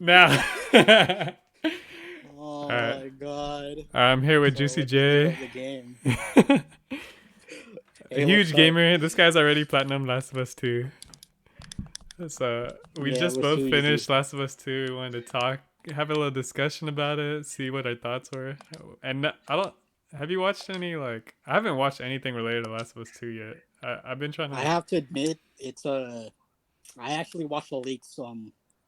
Now. Oh Alright. my god. I'm here with So Juicy what do you think J. of the game? A Hey, what's huge up? gamer. This guy's already platinum Last of Us 2. So we Yeah, it just was both too easy. finished Last of Us 2. We wanted to talk, have a little discussion about it, see what our thoughts were. And I don't. Have you watched any, like. I haven't watched anything related to Last of Us 2 yet. I've been trying I to. have to admit, it's I actually watched the leaks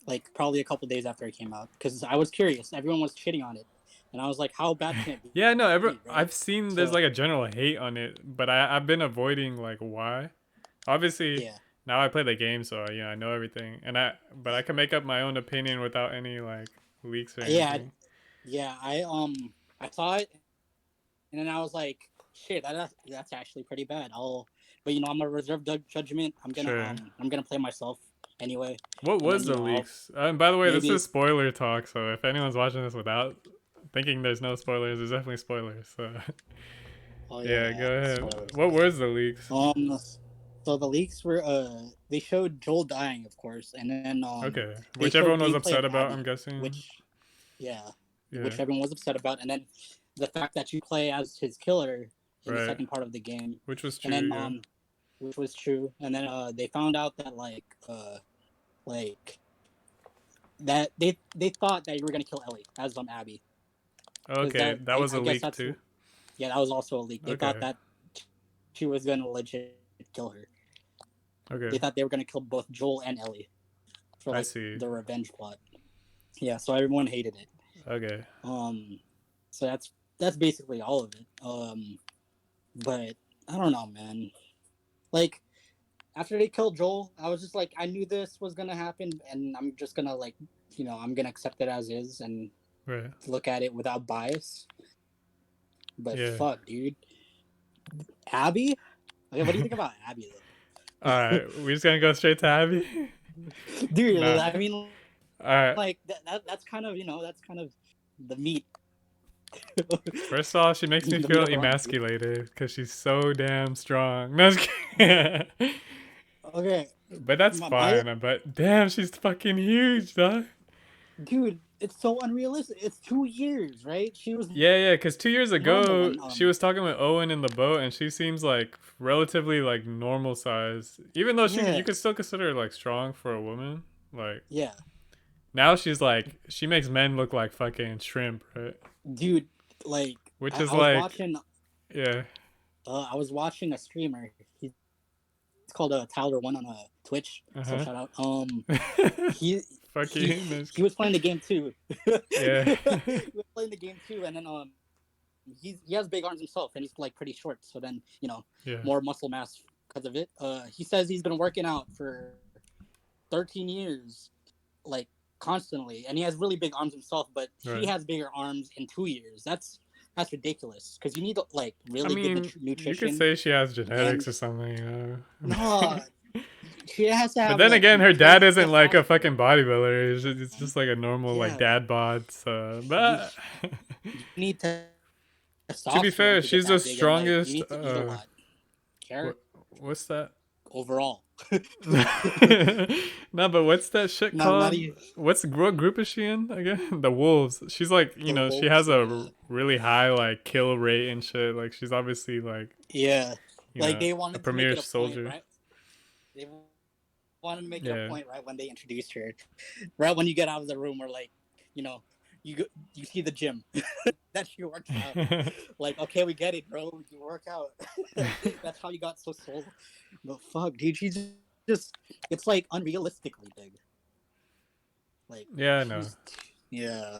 like probably a couple days after it came out because I was curious. Everyone was shitting on it, and I was like, how bad can it Yeah, no, be, right? I've seen there's So like a general hate on it, but I've been avoiding, like, why. Obviously, yeah, now I play the game, so I know everything, but I can make up my own opinion without any like leaks or yeah, anything. yeah. I saw it, and then I was like, shit, that's actually pretty bad. But I'm a reserved judgment. Sure. I'm gonna play myself anyway, What and then was the I'll leaks? And by the way, this is maybe. spoiler talk, so if anyone's watching this without thinking there's no spoilers, there's definitely spoilers. So Oh yeah, yeah, go ahead. spoilers. What was the leaks? Um, so the leaks were they showed Joel dying, of course, and then Okay, they which showed everyone was gameplay of upset about, I'm Abby, guessing. which yeah, Yeah, which everyone was upset about, and then the fact that you play as his killer in the right. second part of the game, Which was and true. then Yeah. which was true, and then they found out that like they thought that you were gonna kill Ellie as Abby, because Okay, that was I a guess leak that's too. yeah, that was also a leak. They thought Okay. that she was gonna legit kill her. Okay. They thought they were gonna kill both Joel and Ellie for I like see. the revenge plot. Yeah, so everyone hated it. Okay. Um, so that's basically all of it. But I don't know, man. Like after they killed Joel, I was just like, I knew this was gonna happen, and I'm just gonna I'm gonna accept it as is and Right. look at it without bias. But Yeah. fuck, dude, Abby. Okay, what do you think about Abby All though? right, we're just gonna go straight to Abby. Dude, Nah. I mean, All right. like that's kind of that's kind of the meat, First of all, she makes me the meat feel of her argument. emasculated because she's so damn strong. No, I'm just kidding. Okay, But that's my fine. But damn, she's fucking huge, dog. dude, it's so unrealistic. It's 2 years, right? She was Yeah. Because 2 years normal ago, when she was talking with Owen in the boat, and she seems like relatively like normal size. Even though you yeah, could still consider her like strong for a woman. Like yeah, now, she's like she makes men look like fucking shrimp, right? dude. Like Which I, is I was like, watching, yeah. I was watching a streamer. He's called Tyler One on Twitch. Uh So shout out. huh. He Fuck he you. No, he was playing the game too. yeah. He was playing the game too, and then he has big arms himself, and he's like pretty short. So then Yeah. more muscle mass because of it. He says he's been working out for 13 years, like constantly, and he has really big arms himself. But she Right. has bigger arms in 2 years. That's ridiculous because you need like I really good mean, you could nutrition say she has and genetics or something, you know. no, she has to But have then like again, her dad crazy isn't like a fucking testosterone. bodybuilder. It's just like a normal like Yeah, dad bod. So, you, but you need to be testosterone fair, to get she's the that big, and like you strongest. need to eat a lot. What Carrot what's that? overall. No, but what's that shit Not called? even What group is she in again? The Wolves. She's like, the she wolves. has a Yeah, really high like kill rate and shit. Like she's obviously like, yeah. Like they a wanted to make premier it a point, soldier. right? They wanted to make it a Yeah. point, right, when they introduced her. Right when you get out of the room, or like, you know, you see the gym that she works out. Like, okay, we get it, bro. You work out. That's how you got so swole. But fuck, dude, she's just it's like unrealistically big. Like Yeah, I know. she's yeah.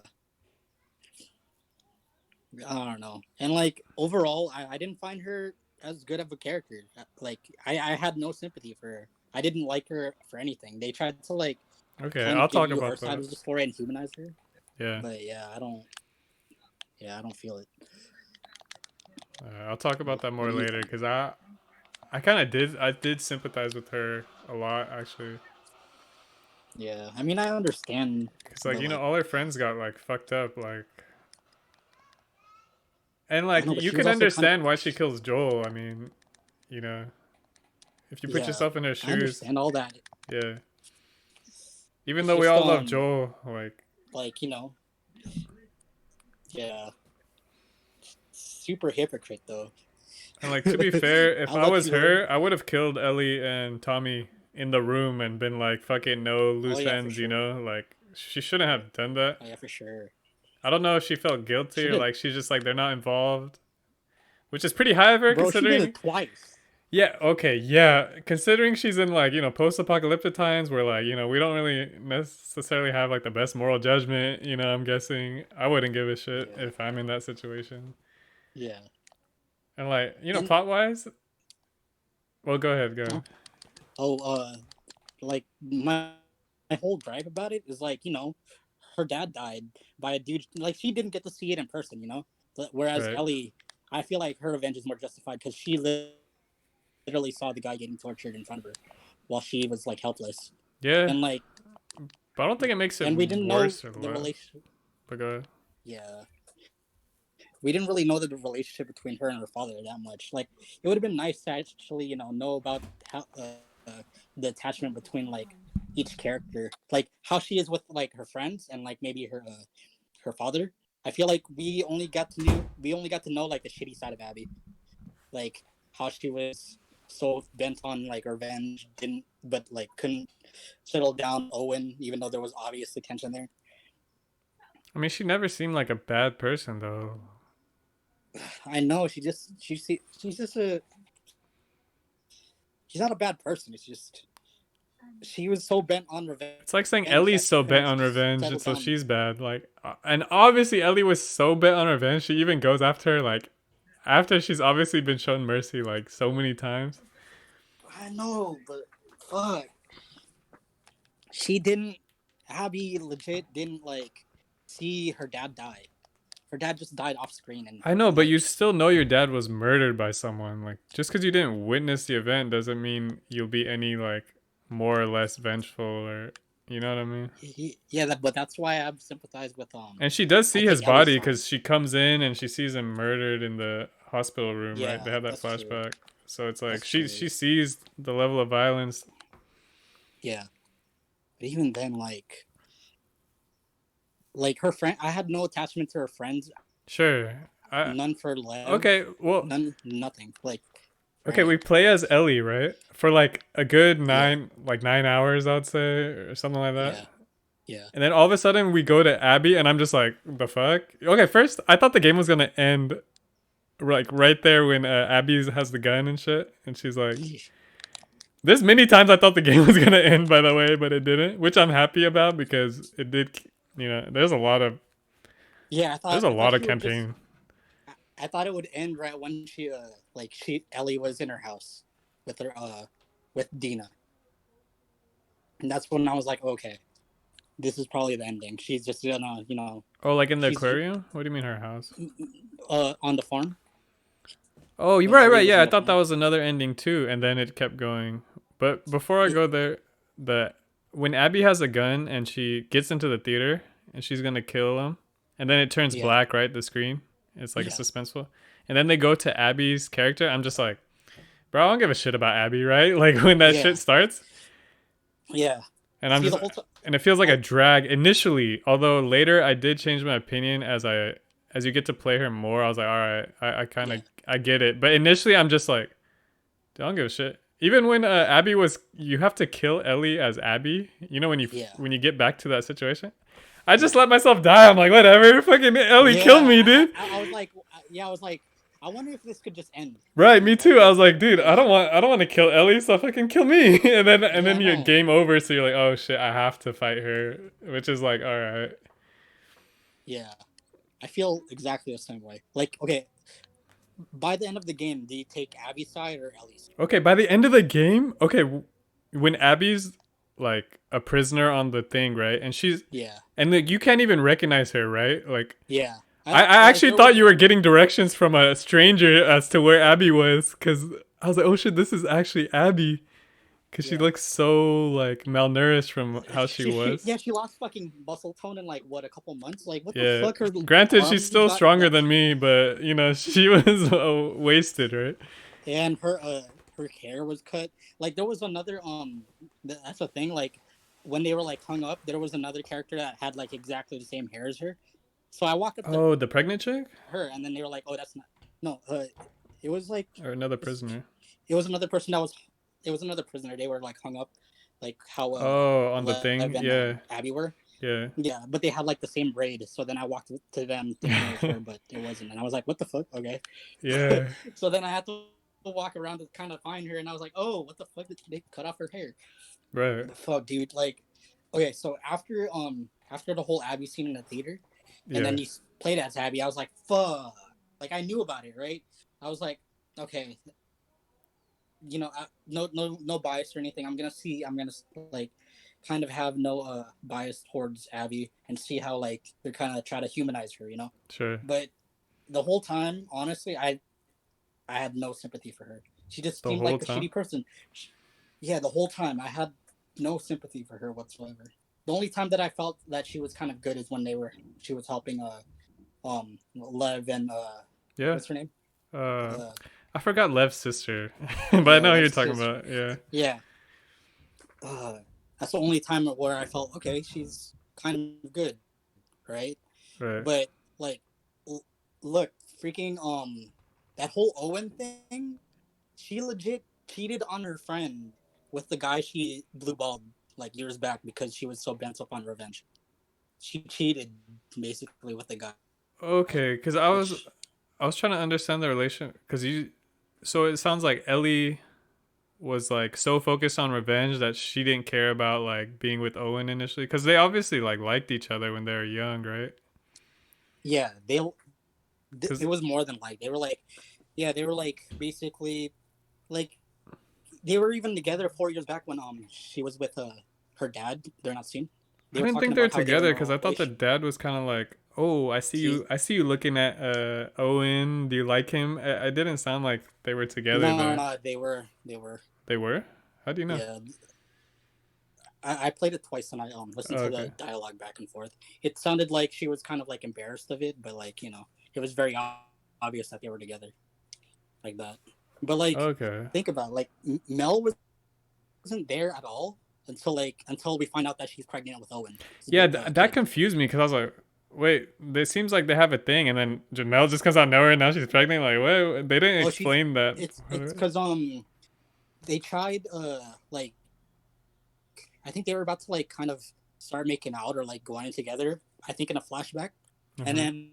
I don't know. And like overall, I didn't find her as good of a character. Like I had no sympathy for her. I didn't like her for anything. They tried to like Okay, kind I'll of give talk you her about side that. of the story and humanize her. Yeah, But I don't feel it. I'll talk about What, that what more do you later think? because I kind of did sympathize with her a lot actually. Yeah, I mean I understand Cause like the like all her friends got like fucked up like, and I like know, but you she was can also kind of understand why she kills Joel. I mean, you know, if you put yeah. yourself in her I shoes, understand all that. yeah. Even It's though we just all love Joel, like Like, yeah, super hypocrite though. And like to be fair, if How I about was you? What? her, I would have killed Ellie and Tommy in the room and been like, "Fucking no Oh loose yeah, for ends," you sure. know? Like she shouldn't have done that. Oh yeah, for sure. I don't know if she felt guilty She or did, like she's just like they're not involved, which is pretty high of her bro. She did it considering. twice. Yeah, okay, yeah. Considering she's in like, post-apocalyptic times where like, we don't really necessarily have like the best moral judgment, I'm guessing. I wouldn't give a shit Yeah, if I'm in that situation. yeah. And like, And plot-wise, well, go ahead, go huh? ahead. Oh, like my whole gripe about it is like her dad died by a dude. Like she didn't get to see it in person, Whereas Right. Ellie, I feel like her revenge is more justified because she literally saw the guy getting tortured in front of her while she was like helpless, Yeah, and like, but I don't think it makes it and we didn't know worse or the less. relation. But go ahead. Yeah, we didn't really know the relationship between her and her father that much. Like, it would have been nice to actually, know about how the attachment between like each character, like how she is with like her friends and like maybe her father. I feel like we only got to know like the shitty side of Abby, like how she was so bent on like revenge, didn't but like couldn't settle down Owen, even though there was obviously tension there. I mean, she never seemed like a bad person though. I know she's just a she's not a bad person. It's just she was so bent on It's like saying revenge Ellie's that she so bent couldn't on revenge, settle and so down. she's bad. Like, and obviously Ellie was so bent on revenge. She even goes after her, like, after she's obviously been shown mercy like so many times. I know, but fuck, she didn't. Abby legit didn't like see her dad die. Her dad just died off screen, and I know, but you like, still know your dad was murdered by someone. Like, just because you didn't witness the event doesn't mean you'll be any like more or less vengeful, or you know what I mean. yeah, but that's why I sympathize with And she does I see his take Ellie's body side. because she comes in and she sees him murdered in the hospital room. Right? They Yeah, have that that's true. flashback, so it's like That's she true. sees the level of violence. Yeah, but even then, like her friend, I had no attachment to her friends. Sure. None for Lev. Okay. Well, None. Nothing. Like, okay. right. We play as Ellie, right? For like a good Yeah. 9 hours, I'd say, or something like that. Yeah. Yeah. And then all of a sudden we go to Abby, and I'm just like, the fuck? Okay, first I thought the game was gonna end like right there when Abby has the gun and shit, and she's like, "There's many times I thought the game was gonna end, by the way, but it didn't," which I'm happy about because it did. There's a lot of Yeah. there's a I thought lot of she would just. campaign. I thought it would end right when she Ellie was in her house with her with Dina, and that's when I was like, okay, this is probably the ending. She's just gonna Oh, like in the she's aquarium? What do you mean her house? on the farm Oh, you're when right, Ellie right. was Yeah, on I the thought that farm. was another ending too, and then it kept going. But before I Yeah. go there, the when Abby has a gun and she gets into the theater and she's gonna kill him, and then it turns Yeah. black, right? The screen. It's like a Yeah. suspenseful, and then they go to Abby's character. I'm just like, bro, I don't give a shit about Abby, right? Like when that shit Yeah. starts, Yeah. and I'm See just, the whole time. and it feels like a Oh drag initially. Although later I did change my opinion as you get to play her more. I was like, all right, I kind of yeah. I get it. But initially, I'm just like, I don't give a shit. Even when Abby was, you have to kill Ellie as Abby. You know Yeah. when you get back to that situation, I just Yeah. let myself die. I'm like, whatever, fucking Ellie, kill Yeah. me, dude. I was like, yeah, I was like, I wonder if this could just end. Right, me Like, too. I was cause like, dude, yeah, I don't want to kill Ellie, so fucking kill me. And yeah, then I you're know. game over. So you're like, oh shit, I have to fight her, which is like, all right. Yeah, I feel exactly the same way. Like, okay, by the end of the game, do you take Abby's side or Ellie's side? Okay, by the end of the game, okay, when Abby's like a prisoner on the thing, right, and she's Yeah, and like you can't even recognize her, right? Like yeah. I Like actually there was thought you were getting directions from a stranger as to where Abby was, because I was like, oh shit, this is actually Abby, because she yeah. looks so like malnourished from how she was. Yeah, she lost fucking muscle tone in like what, a couple months. Like, what the Yeah. fuck? Her Granted, she's arms still stronger got than me, but she was wasted, right? and her hair was cut. Like there was another that's a thing. Like when they were like hung up, there was another character that had like exactly the same hair as her. So I walked up to Oh, the pregnant chick her, and then they were like, "Oh, that's not no." It was like or another prisoner? it was another person that was it was another prisoner. They were like hung up, like how Oh, on the Lev thing. and Yeah, Abby were. yeah, Yeah, but they had like the same braid. So then I walked to them thinking it was her, but it wasn't. And I was like, "What the fuck?" Okay. yeah. So then I had to walk around to kind of find her, and I was like, "Oh, what the fuck? Did they cut off her hair?" Right. The fuck, dude. Like, okay, so after the whole Abby scene in the theater, and Yeah. then you played as Abby, I was like, "Fuck!" Like I knew about it, right? I was like, okay, no bias or anything. I'm gonna like kind of have no bias towards Abby and see how like they're kind of try to humanize her. Sure. But the whole time, honestly, I had no sympathy for her. She just The seemed whole like a time. shitty person. Yeah, the whole time I had no sympathy for her whatsoever. The only time that I felt that she was kind of good is when she was helping Lev and Yeah. what's her name? Uh, Uh I forgot Lev's sister, but I yeah, know who you're Lev's talking sister. about. Yeah. Yeah. Uh that's the only time where I felt okay, she's kind of good, right? Right. But like look, freaking that whole Owen thing, she legit cheated on her friend with the guy she blue balled like years back because she was so bent up on revenge. She cheated basically with the guy, Okay, because I was which I was trying to understand the relation because you. So it sounds like Ellie was like so focused on revenge that she didn't care about like being with Owen initially because they obviously like liked each other when they were young, right? yeah, it Because was more than like they were like yeah they were like basically like they were even together 4 years back when she was with her dad. They're not seen. I They were didn't talking think they were about how they were in together a because I thought the relationship. dad was kind of like, oh, See, I see you looking at Owen. Do you like him? I didn't sound like they were together no, there. no, they were. They were? How do you know? Yeah, I played it twice and I listened Oh, to okay. the dialogue back and forth. It sounded like she was kind of like embarrassed of it, but like it was very obvious that they were together like that. But like, Okay. think about it, like Mel wasn't there at all until we find out that she's pregnant with Owen's Yeah, that kid. confused me because I was like, wait, it seems like they have a thing, and then Janelle just comes out of nowhere and now she's pregnant. Like, what? They didn't Oh, she's explain that. it's because they tried like I think they were about to like kind of start making out or like going together. I think in a flashback, and Uh-huh. then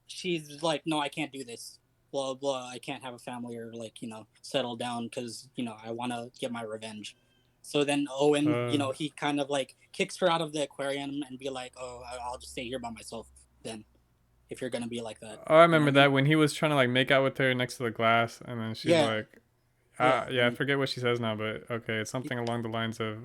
she's like, "No, I can't do this. Blah blah. I can't have a family or like settle down because I want to get my revenge." So then Owen, Uh, he kind of like kicks her out of the aquarium and be like, "Oh, I'll just stay here by myself then if you're gonna be like that." oh, I You know what remember I mean? that when he was trying to like make out with her next to the glass, and then she's Yeah, like, yeah. yeah, I And forget what she says now, but okay, it's something along the lines of,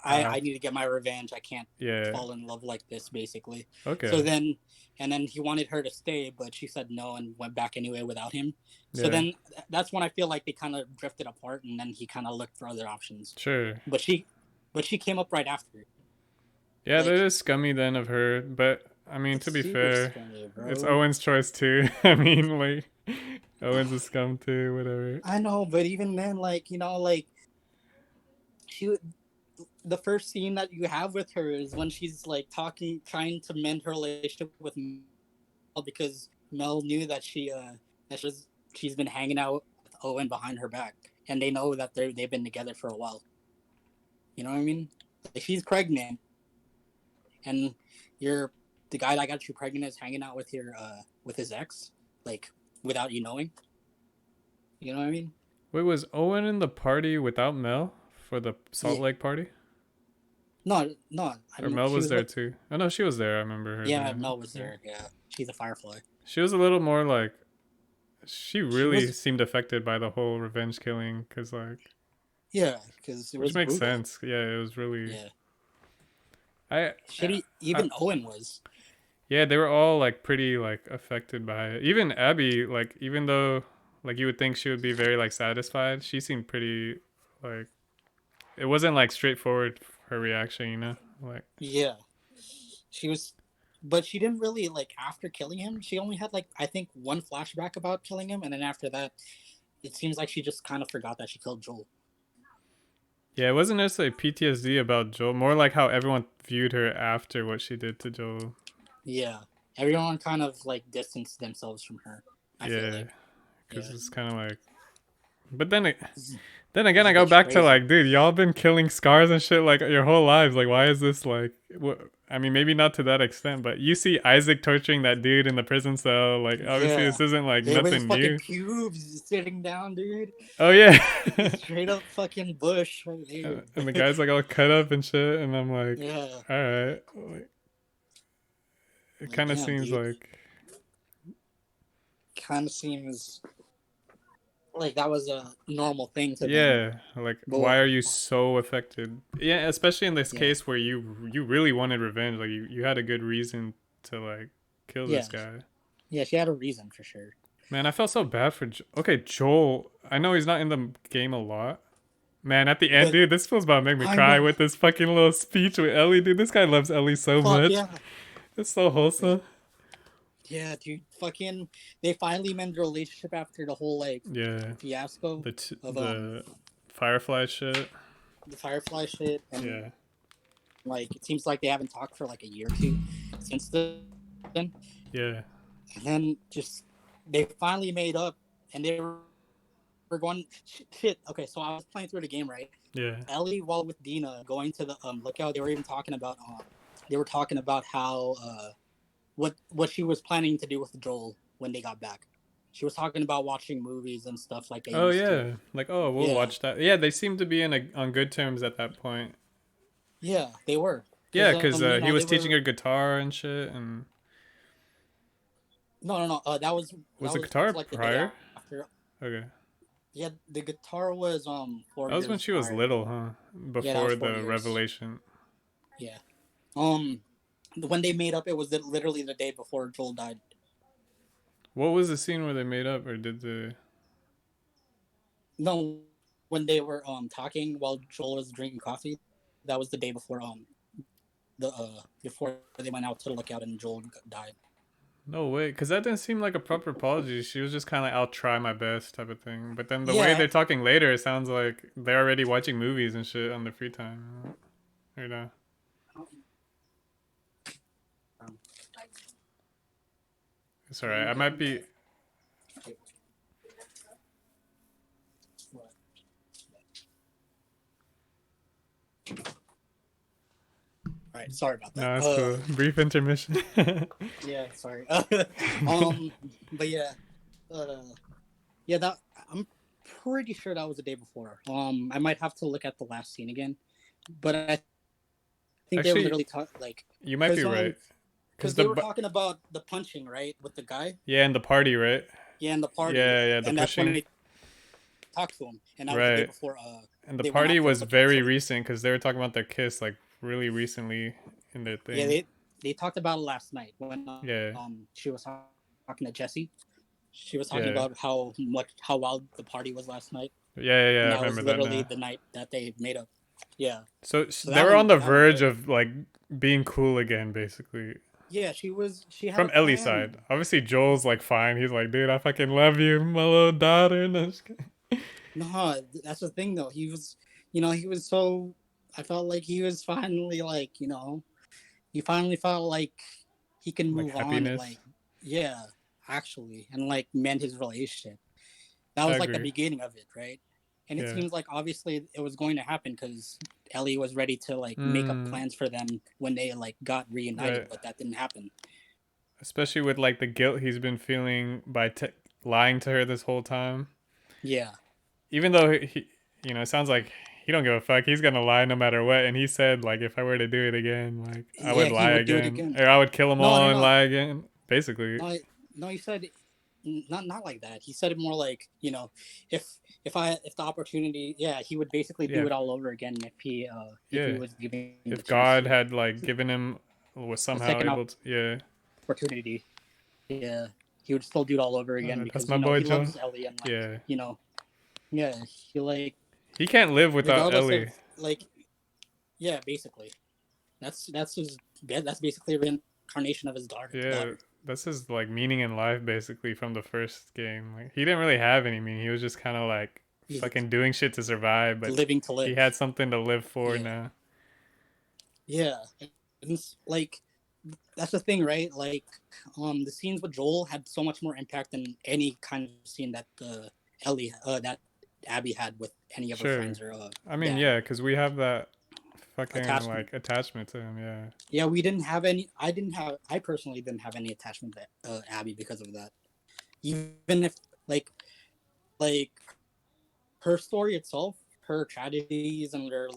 I need to get my revenge. I can't yeah, fall in love like this, basically. So okay, then, and then he wanted her to stay, but she said no and went back anyway without him. So yeah, then that's when I feel like they kind of drifted apart, and then he kind of looked for other options. sure. But she came up right after. Yeah, that Like is scummy then of her, but I mean, it's to be super fair, scummy, it's bro. Owen's choice too. I mean, like, Owen's a scum too, whatever. I know, but even then, like like she the first scene that you have with her is when she's like talking, trying to mend her relationship with Mel because Mel knew that she's been hanging out with Owen behind her back, and they know that they've been together for a while. You know what I mean? Like she's pregnant, and you're the guy that got you pregnant is hanging out with your with his ex, like without you knowing. You know what I mean? Wait, was Owen in the party without Mel for the Salt Yeah. Lake party? No, no. I Or mean, Mel she was was there with. too? Oh no, she was there. I remember her Yeah, there. Mel was Yeah. there. Yeah, she's a firefly. She was a little more like, she She really was. seemed affected by the whole revenge killing, cause like, Yeah, because it which was makes brutal. sense. Yeah, it was really. Yeah, I, shitty. I Even Owen was. yeah, they were all like pretty like affected by it. Even Abby, like even though like you would think she would be very like satisfied, she seemed pretty like it wasn't like straightforward her reaction, you know? Like Yeah, she was, but she didn't really like after killing him. She only had like I think one flashback about killing him, and then after that, it seems like she just kind of forgot that she killed Joel. Yeah, it wasn't necessarily PTSD about Joel, more like how everyone viewed her after what she did to Joel. Yeah, everyone kind of like distanced themselves from her. I feel Yeah, like, because yeah, it's kind of like. But then it, this, then again, this I go bitch back to crazy. like, dude, y'all been killing scars and shit like your whole lives. Like, why is this like? What? I mean, maybe not to that extent, but you see Isaac torturing that dude in the prison cell. Like, obviously, Yeah, this isn't like it was nothing fucking new. pubes sitting down, dude. Oh yeah, Straight up fucking bush right and the there. guy's like all cut up and shit, and I'm like, Yeah, all right, like, it like kind of damn, seems dude. like, Kind of seems like that was a normal thing to them. yeah, like why But are you so affected? Yeah, especially in this yeah, case where you really wanted revenge. Like you had a good reason to like kill this yeah, guy. yeah. She had a reason for sure. Man, I felt so bad for. Okay, Joel. I know he's not in the game a lot. Man, at the end, But dude, this feels about to make me I cry know, with this fucking little speech with Ellie, dude. This guy loves Ellie so fuck much. yeah, It's so wholesome. yeah, dude. Fucking, they finally mend the relationship after the whole like Yeah, fiasco of the Firefly shit. the Firefly shit, and Yeah, like it seems like they haven't talked for like a year or two since then. And yeah, then just they finally made up, and they were going shit. Okay, so I was playing through the game, right? yeah. Ellie, while with Dina, going to the lookout, they were even talking about they were talking about how what she was planning to do with Joel when they got back. She was talking about watching movies and stuff like they Oh used to. yeah, like oh we'll Yeah, watch that. Yeah, they seem to be on good terms at that point. yeah, they were Yeah, because because he they was teaching her were guitar and shit. And no. was That the was guitar like the day prior? after. Okay, Yeah, the guitar was 4 that was when years she was prior. little, huh? Yeah, that was Before 4 the years. revelation. Yeah. Um, when they made up, it was literally the day before Joel died. What was the scene where they made up, or did the? No, when they were talking while Joel was drinking coffee, that was the day before before they went out to the lookout and Joel died. No way, because that didn't seem like a proper apology. She was just kind of like, "I'll try my best" type of thing. But then the way Yeah. they're talking later, it sounds like they're already watching movies and shit on their free time. You know. Um, It's alright. I might be. all right, sorry about that. No, it's cool. Brief intermission. Yeah, sorry. But yeah, uh, yeah, that I'm pretty sure that was the day before. I might have to look at the last scene again, but I think they were Actually, literally like, you might be right. Cause because they were talking about the punching right with the guy, yeah, and the party, right? yeah, in the party, Yeah, the and that's when pushing, they talked to him, and that was the day right? before And the they went party out to the was lookout. very So recent because they were talking about their kiss like really recently in their yeah, thing. they talked about it last night when Yeah, she was talking to Jesse. She was talking yeah, about how wild the party was last night, yeah. and I that was remember that literally now. the night that they made up. Yeah, So so they were on the that one verge hurt. of like being cool again, basically. Yeah, she had a From Ellie's side, plan. obviously Joel's like fine. He's like, dude, I fucking love you, my little daughter. No, No, that's the thing though. He was so. I felt like he was finally like, he finally felt like he can like move on and happiness. like, yeah, actually, and like mend his relationship. That I was like the agree. beginning of it, right? And it Yeah. seems like obviously it was going to happen because Ellie was ready to like make up Mm, plans for them when they like got reunited, right. but that didn't happen. Especially with like the guilt he's been feeling by lying to her this whole time. Yeah, Even though it sounds like he don't give a fuck. He's gonna lie no matter what. And he said like, if I were to do it again, like I yeah, would he lie would do it again, again. or I would kill them No, no, all and no, lie again. Basically, no, no. He said not like that. He said it more like, if if the opportunity, yeah, he would basically yeah, do it all over again if he yeah. was given the If chance God to. had like given him was A somehow second able to, yeah. opportunity, yeah, he would still do it all over again That's because my boy he Joe. loves Ellie and like Yeah, yeah, he like he can't live without regardless Ellie. of like, yeah, basically that's basically a reincarnation of his Yeah, daughter. that's his like meaning in life basically from the first game. Like he didn't really have any meaning. He was just kind of like He's fucking doing shit to survive, but living to he live. had something to live for Yeah, now. yeah. And it's like that's the thing, right? Like, the scenes with Joel had so much more impact than any kind of scene that that Abby had with any of her Sure. friends or I mean, dad yeah, because we have that fucking attachment. like attachment to him. Yeah. Yeah, we didn't have any. I didn't have. I personally didn't have any attachment to Abby because of that. Even if like like her story itself, her tragedies and her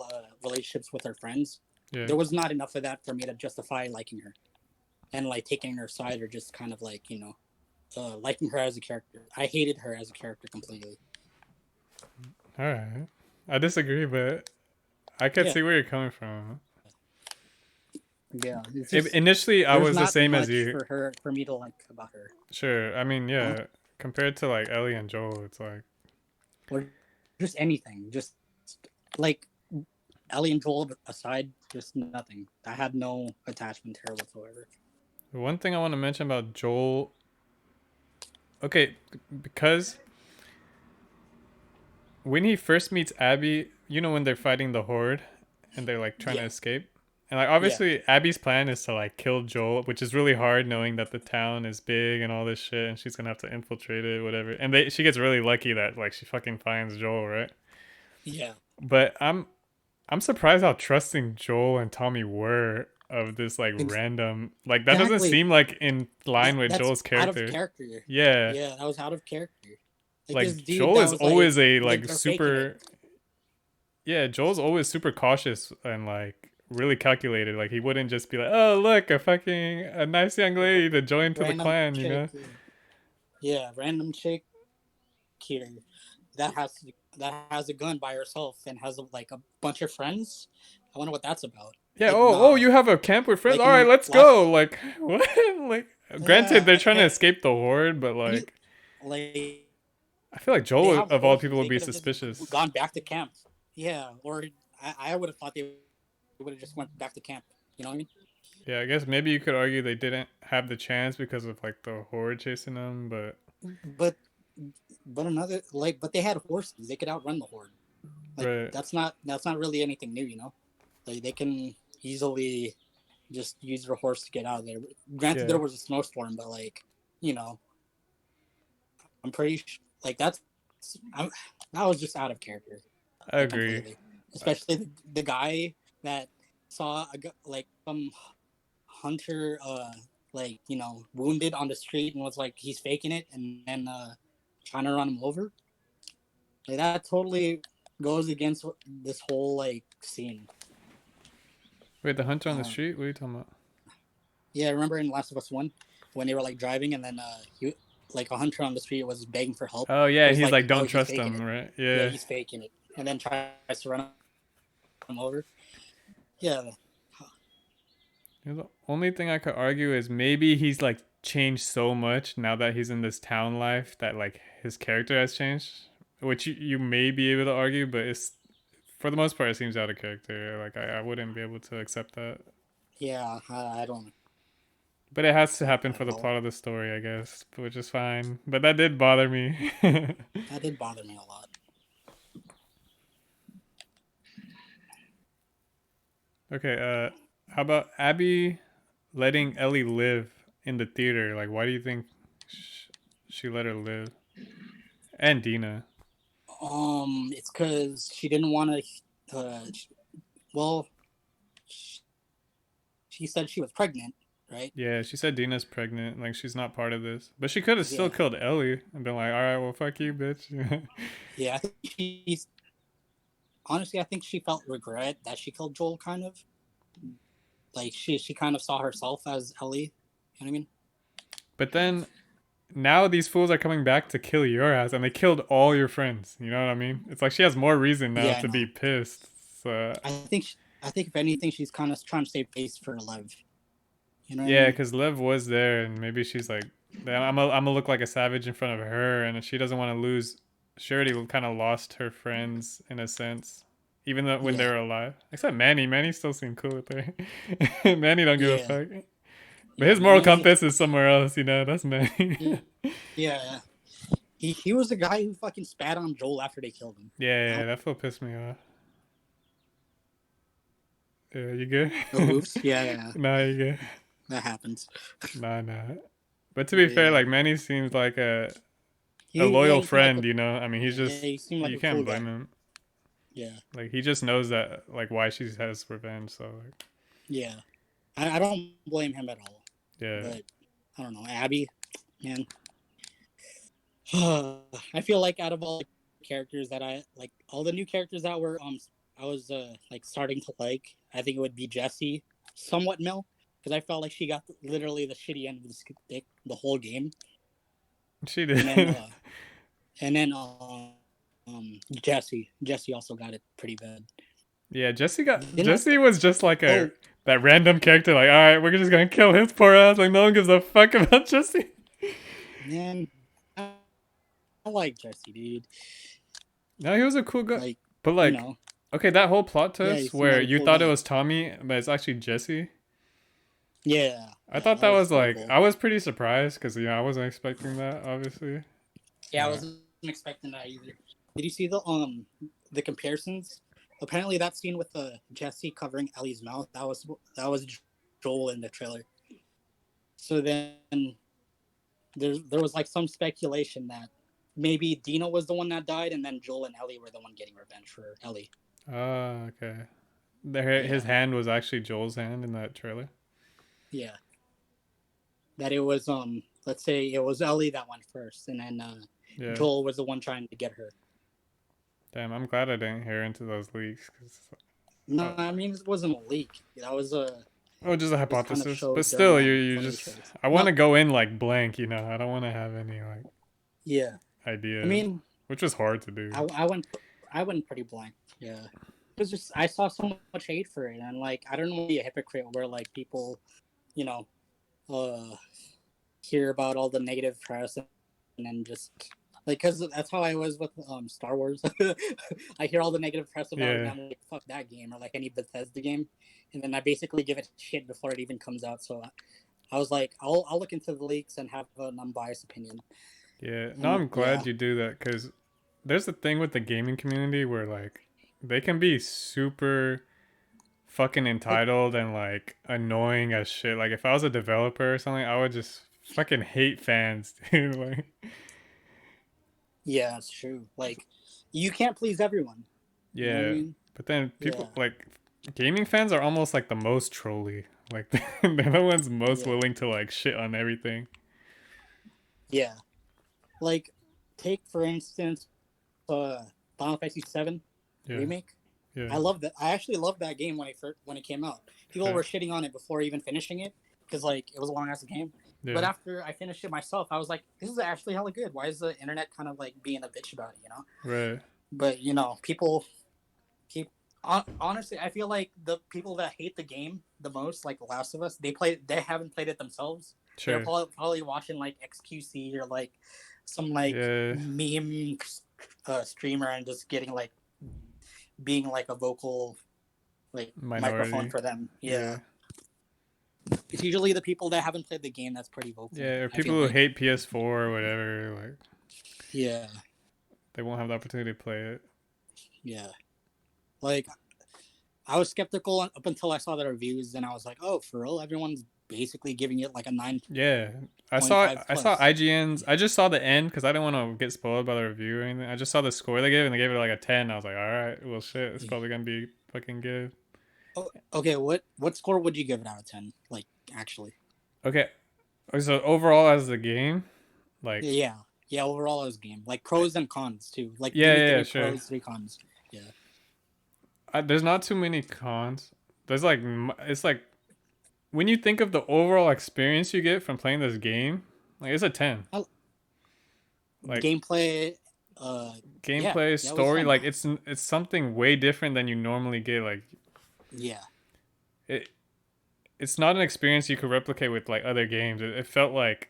relationships with her friends, Yeah. there was not enough of that for me to justify liking her and like taking her side or just kind of like liking her as a character. I hated her as a character completely. All right. I disagree, but I could Yeah, see where you're coming from. yeah. It's just Initially, I there's was the not same as much you. for me to like about her, Sure. I mean, huh? yeah. Compared to like Ellie and Joel, it's like Or just anything. Just like Ellie and Joel aside, just nothing. I had no attachment to her whatsoever. the one thing I want to mention about Joel. Okay, because when he first meets Abby, you know when they're fighting the horde and they're like trying to Yeah, escape. And like yeah. obviously Abby's plan is to like kill Joel, which is really hard knowing that the town is big and all this shit and she's going to have to infiltrate it whatever. And she gets really lucky that like she fucking finds Joel, right? Yeah, But I'm surprised how trusting Joel and Tommy were of this like random like that doesn't exactly. seem like in line with That's Joel's out of character. character. Yeah. Yeah, that was out of character. Like this Like dude Joel that is was like, always a like like they're faking it. super yeah, Joel's always super cautious and like really calculated. Like he wouldn't just be like, "Oh, look, a nice young lady to join to the Random clan," you chick. know? Yeah, random chick here that has a gun by herself and has like a bunch of friends. I wonder what that's about. Yeah. Like Oh, nah, you have a camp with friends. like All right, in let's go. last Like what? Like, granted, yeah, they're trying to escape the horde, but like, like I feel like they Joel have of all horses. people would They be could have just suspicious. gone back to camp. Yeah, or I would have thought they would have just went back to camp. You know what I mean? Yeah, I guess maybe you could argue they didn't have the chance because of like the horde chasing them, but But but they had horses. They could outrun the horde. Like right, that's not really anything new. Like they can easily just use their horse to get out of there. Granted, yeah, there was a snowstorm, but like you know, I'm pretty like I'm, that was just out of character, I like agree. completely. Especially the guy that saw like some hunter like wounded on the street and was like he's faking it and then trying to run him over. Like that totally goes against this whole like scene. Wait, the hunter on the Uh, street? What are you talking about? yeah, remember in Last of Us One when they were like driving and then like a hunter on the street was begging for help. Oh yeah, It and was he's like, like, oh, "Don't he's trust faking them," it. right? Yeah, Yeah. he's faking it, and then tries to run him over. Yeah, The only thing I could argue is maybe he's like changed so much now that he's in this town life that like his character has changed, which you may be able to argue, but it's for the most part it seems out of character. Like I wouldn't be able to accept that. yeah. I don't But it has to accept happen that for at the all. plot of the story, I guess, which is fine. But that did bother me. That did bother me a lot. Okay, how about Abby letting Ellie live in the theater? Like, why do you think she let her live? And Dina. It's because she didn't want to. Well, she said she was pregnant, right? Yeah, she said Dina's pregnant. Like, she's not part of this. But she could have still Yeah, killed Ellie and been like, all right, well, fuck you, bitch. yeah. I think she's honestly, I think she felt regret that she killed Joel. Kind of like she kind of saw herself as Ellie. You know what I mean? But then now these fools are coming back to kill your ass, and they killed all your friends. You know what I mean? It's like she has more reason now Yeah, I to be know. pissed. So I think if anything, she's kind of trying to save face for Lev. You know what I yeah, mean? because Liv was there, and maybe she's like, I'm gonna look like a savage in front of her, and she doesn't want to lose. She already kind of lost her friends in a sense, even though when they Yeah, were alive. Except Manny. Manny still seemed cool with her. Manny don't give a yeah, fuck. But yeah. his moral Manny. compass is somewhere else. You know, that's Manny. Yeah, yeah. He was the guy who fucking spat on Joel after they killed him. Yeah, No? that fool pissed me off. Yeah, you good? Oh, oops. Yeah, yeah, Nah, you good. that happens. Nah. But to be fair, Yeah, like Manny seems like a yeah, loyal he seemed like a friend, you know. I mean, he's yeah, just he seemed like you a can't cool blame guy. him. Yeah, Like he just knows that like why she has revenge. So like, yeah. I don't blame him at all. yeah, But I don't know, Abby, man. I feel like out of all the characters that I like, all the new characters that were I was like starting to like, I think it would be Jessie, somewhat Mel, because I felt like she got literally the shitty end of the stick the whole game, she and then did. Jesse also got it pretty bad. Yeah, Didn't I? Jesse was just like a Oh that random character. Like, all right, we're just gonna kill his poor ass. Like, no one gives a fuck about Jesse. man, I like Jesse, dude. No, he was a cool guy. Like, But you like, know, okay, that whole plot yeah, he twist seemed where like a you cool thought it guy. was Tommy, but it's actually Jesse. Yeah, I yeah, thought that that was was pretty like cool. I was pretty surprised because I wasn't expecting that. Obviously, Yeah, I wasn't expecting that either. Did you see the comparisons? Apparently, that scene with Jesse covering Ellie's mouth that was Joel in the trailer. So then there was like some speculation that maybe Dina was the one that died, and then Joel and Ellie were the one getting revenge for Ellie. okay. His Yeah, hand was actually Joel's hand in that trailer. yeah. That it was let's say it was Ellie that went first, and then Yeah. Joel was the one trying to get her. Damn, I'm glad I didn't hear into those leaks. Cause, No, I mean it wasn't a leak. That was a oh, just a was kind of hypothesis. But showed during still, you one of the just trailers. I want No, to go in like blank. You know, I don't want to have any like yeah. I ideas, mean, which is hard to do. I went pretty blank. Yeah, it was just I saw so much hate for it, and like I don't want to be a hypocrite where like people, you know, uh, hear about all the negative press and then just like because that's how I was with Star Wars. I hear all the negative press about it, and Yeah, I'm like, fuck that game or like any Bethesda game, and then I basically give it shit before it even comes out. So I was like, I'll look into the leaks and have an unbiased opinion. yeah. No, And I'm yeah, glad you do that because there's a thing with the gaming community where like they can be super fucking like entitled and like annoying as shit. Like if I was a developer or something, I would just fucking hate fans, dude. Like, yeah, it's true. Like you can't please everyone. You know what I yeah. mean? But then Yeah, people like gaming fans are almost like the most trolly. Like they're the ones most yeah, willing to like shit on everything. yeah. Like take for instance, Final Fantasy VII Yeah, remake. yeah, I love that. I actually loved that game when it came out. People yeah, were shitting on it before even finishing it because like it was a long ass game. But yeah. after I finished it myself, I was like, this is actually hella good. Why is the internet kind of like being a bitch about it? Right. But people keep. Honestly, I feel like the people that hate the game the most, like The Last of Us, they haven't played it themselves. They're Sure. probably watching like XQC or like some like Yeah. meme streamer and just getting like being like a vocal like microphone Minority. for them. Yeah, Yeah. it's usually the people that haven't played the game that's pretty vocal. Yeah, or I people feel who like. hate PS4 or whatever, like Yeah, they won't have the opportunity to play it. yeah. Like I was skeptical up until I saw the reviews, and I was like, oh, for real? Everyone's basically giving it like a nine Yeah, point five I saw plus. IGN's. I just saw the end because I didn't want to get spoiled by the review or anything. I just saw the score they gave and they gave it like a 10. I was like, all right, well shit, it's Yeah. probably gonna be fucking good. Oh, okay, what score would you give it out of 10? Like actually? Okay, so overall as the game, like Yeah, yeah. Overall, as game, like pros and cons too. Like, give me yeah, three sure. pros, three cons. Yeah. There's not too many cons. There's like it's like when you think of the overall experience you get from playing this game, like it's a 10. I, Like gameplay. Yeah, gameplay, yeah. It was story, fun. like it's something way different than you normally get. Like Yeah, it it's not an experience you could replicate with like other games. It felt like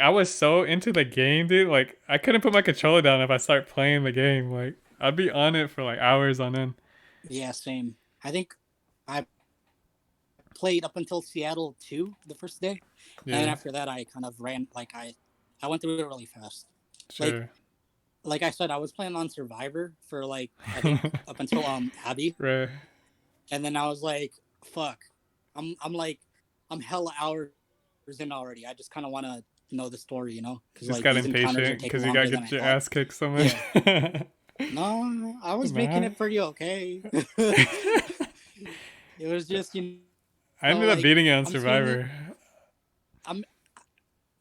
I was so into the game, dude. Like I couldn't put my controller down if I start playing the game. Like I'd be on it for like hours on end. yeah. Same. I think I played up until Seattle 2 the first day, and then Yeah, after that I kind of ran like I went through it really fast. Like Sure. like I said, I was playing on Survivor for like I think up until Abby, Right. and then I was like, fuck, I'm like I'm hella hours in already. I just kind of want to know the story, because Just like got these encounters are impatient taking because you gotta longer than I get your thought. ass kicked so much. Yeah. No, I was making Nah. it pretty okay. It was just, I ended up like beating it on I'm seeing it. Survivor. I'm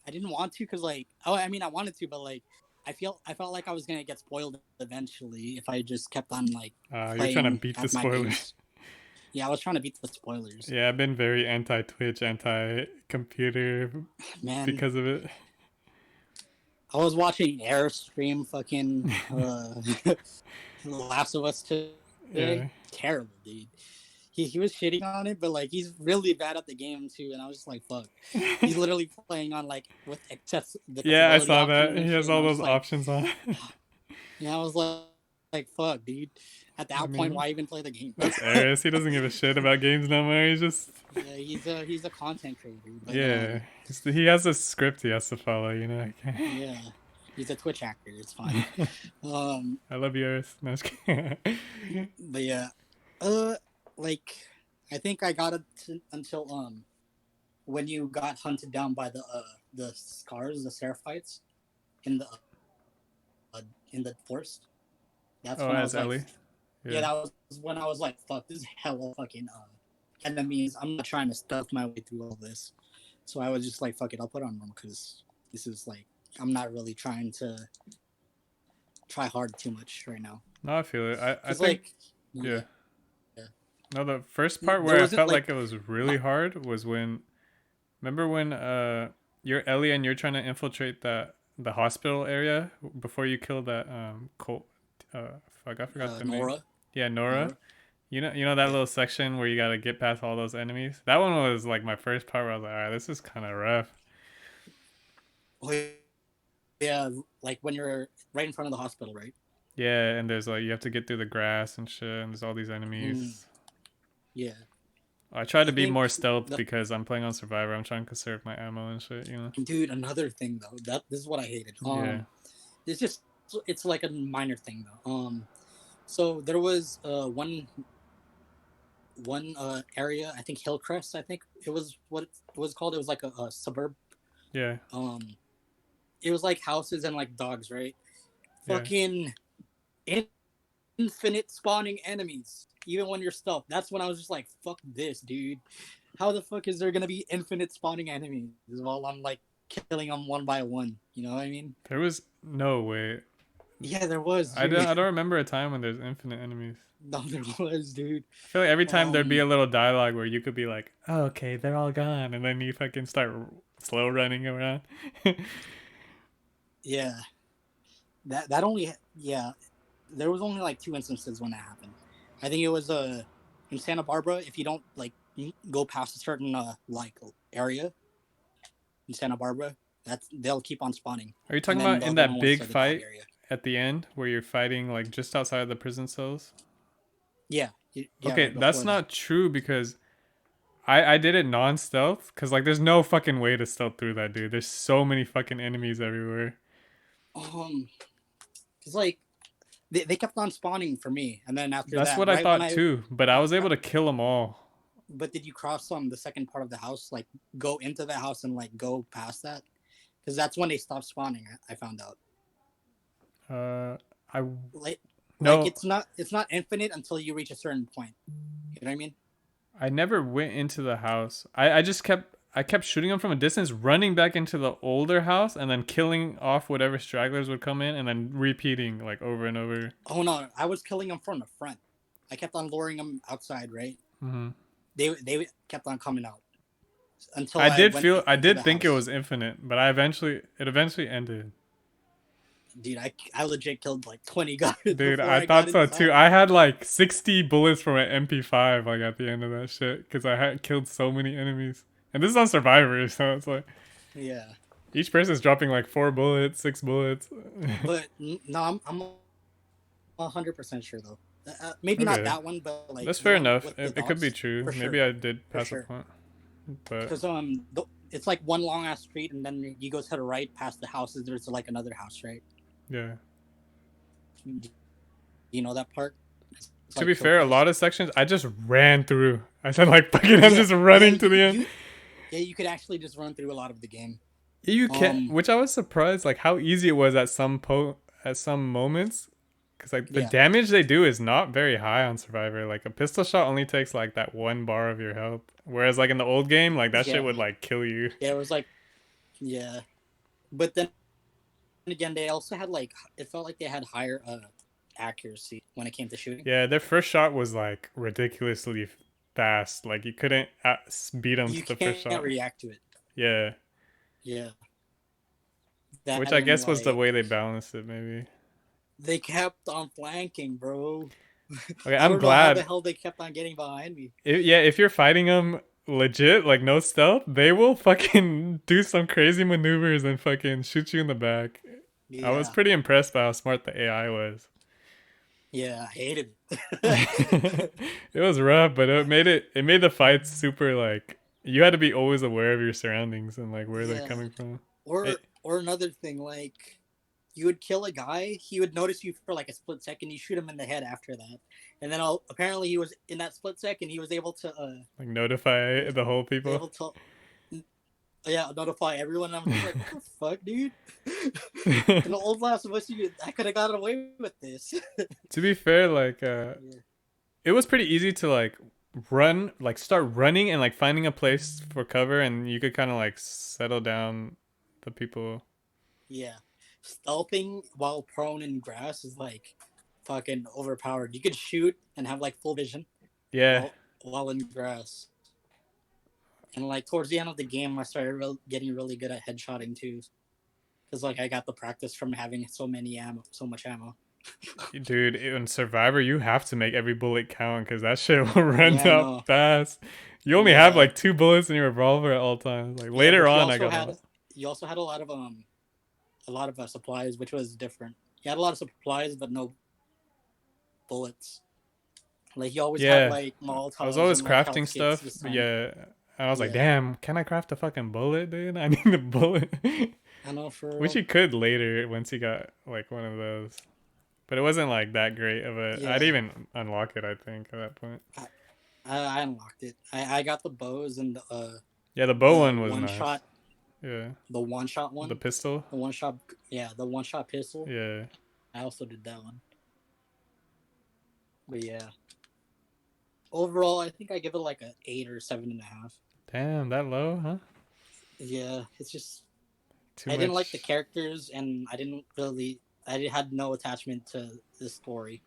I didn't want to because like I mean I wanted to, but like I felt like I was gonna get spoiled eventually if I just kept on like You're trying to playing beat the at my spoilers. pace. Yeah, I was trying to beat the spoilers. Yeah, I've been very anti-Twitch, anti-computer Man, because of it. I was watching Airstream fucking Last of Us today. Yeah. Terrible, dude. He was shitting on it, but like he's really bad at the game too. And I was just like, fuck. He's literally playing on like with the Yeah, I accessibility saw option that. and He shit. has And I all was those just like, options on. yeah, I was like, fuck, dude. At I that point, mean, why even play the game? that's Aris. He doesn't give a shit about games no more. He's just Yeah, he's a content creator, but yeah. He has a script he has to follow. yeah, he's a Twitch actor. It's fine. Um, I love you, Aris. No, just kidding. but yeah, uh, like I think I got it until when you got hunted down by the scars, the Seraphites in the uh, in the forest. That's Oh, when I as was like, Ellie. yeah, Yeah. that was when I was like, fuck, this is hella fucking enemies. I'm not trying to stuff my way through all this. So I was just like, fuck it, I'll put on them because this is like, I'm not really trying to try hard too much right now. No, I feel it. I Cause think like, yeah. yeah, No, the first part there where I wasn't felt like, like it was really not, hard was when remember when you're Ellie and you're trying to infiltrate the hospital area before you kill that Colt fuck I forgot the name. Nora, Yeah, Nora. Nora, You know that yeah. little section where you gotta get past all those enemies? That one was like my first part where I was like, alright, this is kinda rough. Oh yeah, like when you're right in front of the hospital, right? Yeah, and there's like you have to get through the grass and shit and there's all these Mm, enemies. yeah, I try I to be more think stealth the because I'm playing on Survivor. I'm trying to conserve my ammo and shit. dude, another thing though, that this is what I hated. Yeah. It's just it's like a minor thing though. So there was one area, I think Hillcrest, I think it was what it was called. It was like a suburb. Yeah. Um, it was like houses and like dogs, right? Yeah. Fucking infinite spawning enemies, even when you're stealth. That's when I was just like, fuck this, dude. How the fuck is there gonna be infinite spawning enemies while I'm like killing them one by one? You know what I mean? There was no way. Yeah, there was, I don't dude. I don't remember a time when there's infinite enemies. No, there was, dude. I feel like every time there'd be Um, a little dialogue where you could be like, oh, "Okay, they're all gone," and then you fucking start slow running around. yeah, that only yeah. There was only like two instances when that happened. I think it was in Santa Barbara. If you don't like go past a certain like area in Santa Barbara, that's they'll keep on spawning. Are you And talking then about the in other one that was big the dog fight area. at the end where you're fighting like just outside the prison cells? Yeah, yeah, Okay, right that's before that. not true because I did it non-stealth because like there's no fucking way to stealth through that, dude. There's so many fucking enemies everywhere. Um, it's like they kept on spawning for me, and then after That's that, what I right when thought too, but I was able to kill them all. but did you cross on the second part of the house, like go into the house and like go past that? Because that's when they stopped spawning. I found out. I Like no, it's not infinite until you reach a certain point. You know what I mean? I never went into the house. I just kept shooting them from a distance, running back into the older house, and then killing off whatever stragglers would come in, and then repeating like over and over. Oh no, I was killing them from the front. I kept on luring them outside, right? Hmm. They kept on coming out until I I did went feel I into did the think it house. was infinite, but it eventually ended. Dude, I legit killed like 20 guys Dude, before I I got thought so too. inside. I had like 60 bullets from an MP5 like at the end of that shit because I had killed so many enemies. And this is on Survivor, so it's like Yeah, each person's dropping like 4 bullets, 6 bullets. but no, I'm 100% sure though. Maybe not Okay, that one, but like that's the fair one enough. with the It could be dogs true. for Maybe sure, I did for pass a sure. point, but Because it's like one long ass street, and then you go to the right past the houses. There's like another house, right? Yeah. You know that part? It's To like be fair, a turquoise. lot of sections I just ran through. I said like fucking I'm Yeah, just yeah, running to the end. yeah. You could actually just run through a lot of the game. You can, Um, which I was surprised like how easy it was at some moments, because like the yeah, damage they do is not very high on Survivor. Like a pistol shot only takes like that 1 bar of your health, whereas like in the old game, like that shit yeah, would like kill you. yeah. It was like, yeah, but then again, they also had like it felt like they had higher accuracy when it came to shooting. Yeah, their first shot was like ridiculously fast. Like you couldn't beat them You to the first can't shot. react to it. Yeah, Yeah, which that I and guess was the like way they balanced it. Maybe. they kept on flanking, bro. Okay, I I'm don't know how the glad. hell they kept on getting behind me. Yeah, if you're fighting them legit, like no stealth, they will fucking do some crazy maneuvers and fucking shoot you in the back. I was Yeah, pretty impressed by how smart the AI was. yeah, I hated It it. was rough, but it made the fights super like you had to be always aware of your surroundings and like where they're Yeah, coming from. or It, or another thing, like you would kill a guy, he would notice you for like a split second, you shoot him in the head after that, and then apparently he was in that split second, he was like notify the whole people. able to yeah notify everyone. I'm just like, what the fuck, dude? In the old Last of Us, I could have gotten away with this. To be fair, like Yeah, it was pretty easy to like run, like start running and like finding a place for cover, and you could kind of like settle down the people. yeah. Stealthing while prone in grass is like fucking overpowered. You could shoot and have like full vision Yeah, while in grass. And like towards the end of the game, I started getting really good at headshotting too, because like I got the practice from having so much ammo. dude, in Survivor, you have to make every bullet count because that shit will run Yeah, I out know. fast. You only have Yeah, like 2 bullets in your revolver at all times. Like yeah, later but on, I got a you also had a lot of supplies, which was different. You had a lot of supplies, but no bullets. Like you always had yeah. like I was molotovs always and like crafting health kits stuff. this But time. yeah, I was like, Yeah, damn, can I craft a fucking bullet, dude? I need a bullet. I know for Which real. you could later once you got like one of those. But it wasn't like that great of a. I'd Yeah, even unlock it. I think at that point. I, I unlocked it. I got the bows and Yeah, the bow the one was one nice. shot, Yeah, the one shot the one, pistol. the one shot. Yeah, the one shot pistol. Yeah, I also did that one. But yeah, overall, I think I give it like a 8 or 7.5. damn, that low, huh? Yeah, it's just Too I didn't like the much. characters, and I had no attachment to the story,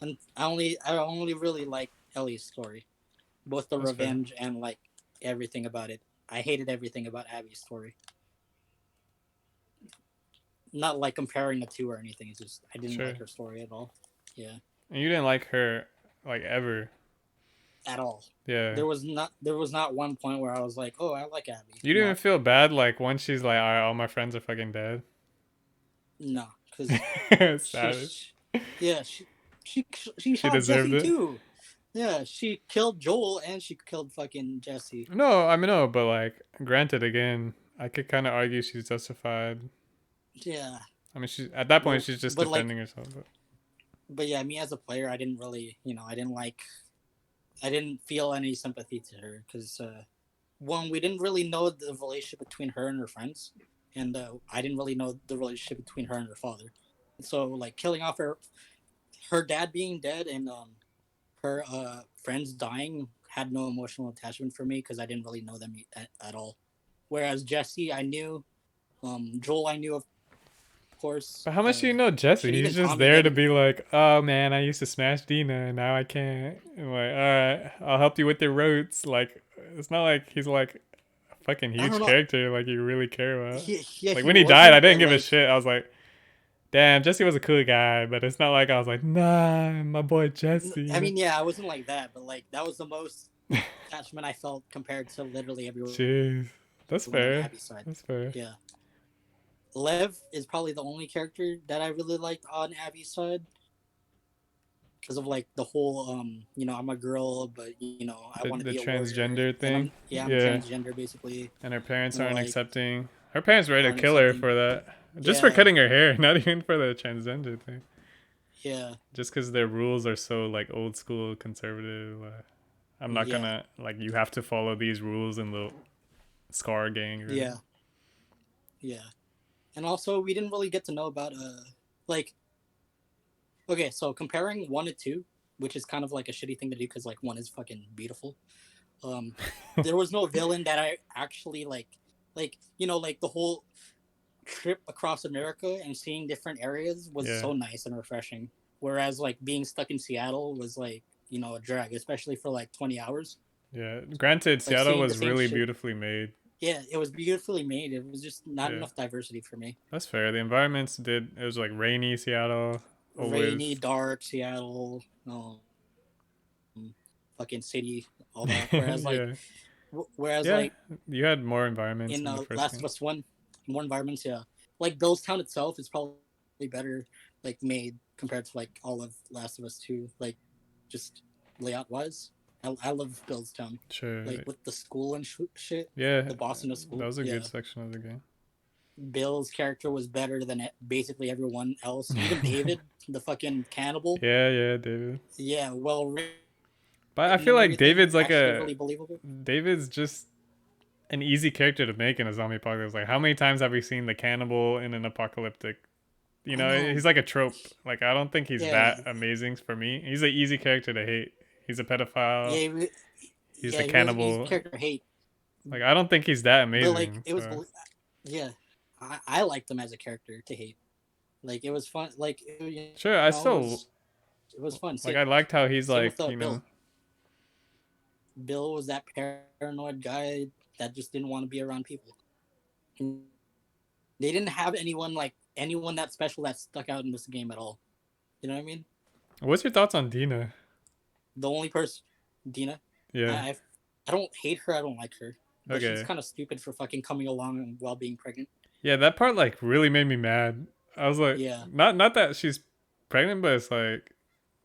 and I only really like Ellie's story, both the That's fair. revenge and like everything about it. I hated everything about Abby's story. Not like comparing the two or anything. It's just I didn't Sure. like her story at all. Yeah, And you didn't like her, like ever. at all. Yeah. There was not one point where I was like, oh, I like Abby. You didn't even Not feel bad like when she's like, all right, all my friends are fucking dead. no, because she, Savage. she, yeah, she She shot deserved Jesse it. too. Yeah, she killed Joel and she killed fucking Jesse. No, I mean no, but like, granted, again, I could kind of argue she's justified. Yeah, I mean, she's at that point but she's just but like defending herself. But but yeah, me as a player, I didn't really I didn't feel any sympathy to her because one, we didn't really know the relationship between her and her friends, and I didn't really know the relationship between her and her father. So like killing off her dad being dead and her friends dying had no emotional attachment for me because I didn't really know them at all. Whereas Jesse, I knew, Joel, I knew of course, but how much do you know Jesse? shit, even He's just Tommy there to getting. be like, oh man, I used to smash Dina and now I can't. I'm like, all right, I'll help you with your roads. Like, it's not like he's like a fucking I don't huge know. character like you really care about. Yeah, Like he when he died, I wasn't, didn't but give a like, shit. I was like, damn, Jesse was a cool guy, but it's not like I was like, nah, my boy Jesse. I mean, yeah, I wasn't like that, but like that was the most attachment I felt compared to literally everyone Jeez, that's on fair. Abby's side. That's fair. Yeah, Lev is probably the only character that I really liked on Abby's side because of like the whole I'm a girl, but I want to The be a warrior, transgender and thing. I'm Yeah, transgender basically, and her parents and aren't like accepting. Her parents ready to aren't kill her accepting. for that. Just for Yeah, cutting her hair, not even for the transgender thing. yeah, Just because their rules are so like old school conservative. I'm not yeah, gonna like you have to follow these rules in the Scar gang or yeah, yeah. And also, we didn't really get to know about like okay, so comparing one to two, which is kind of like a shitty thing to do because like one is fucking beautiful. Um, there was no villain that I actually like like the whole trip across America and seeing different areas was yeah, so nice and refreshing. Whereas like being stuck in Seattle was like a drag, especially for like 20 hours. yeah. Granted, Like Seattle seeing the was same really shit. beautifully made. Yeah, it was beautifully made. It was just not Yeah, enough diversity for me. that's fair. The environments did. It was like rainy Seattle Rainy, always. dark Seattle, fucking city, all that. Whereas like, Yeah, whereas yeah. like You had more environments in in the first Last of game. Us One, more environments. Yeah, like Billstown itself is probably better like made compared to like all of Last of Us Two. Like just layout wise, I love Billstown. Sure. Like with the school and shit, Yeah, the boss in the that school. was a good Yeah, section of the game. Bill's character was better than basically everyone else. Even David, the fucking cannibal. Yeah, yeah, David. Yeah, well written But I feel and like everything. David's like Actually, a really believable. David's just an easy character to make in a zombie apocalypse. Like, how many times have we seen the cannibal in an apocalyptic? You I know, know. he's like a trope. Like, I don't think he's Yeah, that amazing for me. He's an easy character to hate. He's a pedophile. yeah, He's a yeah. He was an easy cannibal. character to hate, Like, I don't think he's that but like amazing. it was So, yeah, I liked him as a character to hate. Like it was fun. Like sure, I it still was fun. like. I liked how he's Same with like, you know, Bill. Bill was that paranoid guy that just didn't want to be around people. And they didn't have anyone that special that stuck out in this game at all. You know what I mean? what's your thoughts on Dina? The only person, Dina, Yeah. I I don't hate her. I don't like her, but she's Okay. kind of stupid for fucking coming along while being pregnant. Yeah, that part like really made me mad. I was like, Yeah, not that she's pregnant, but it's like,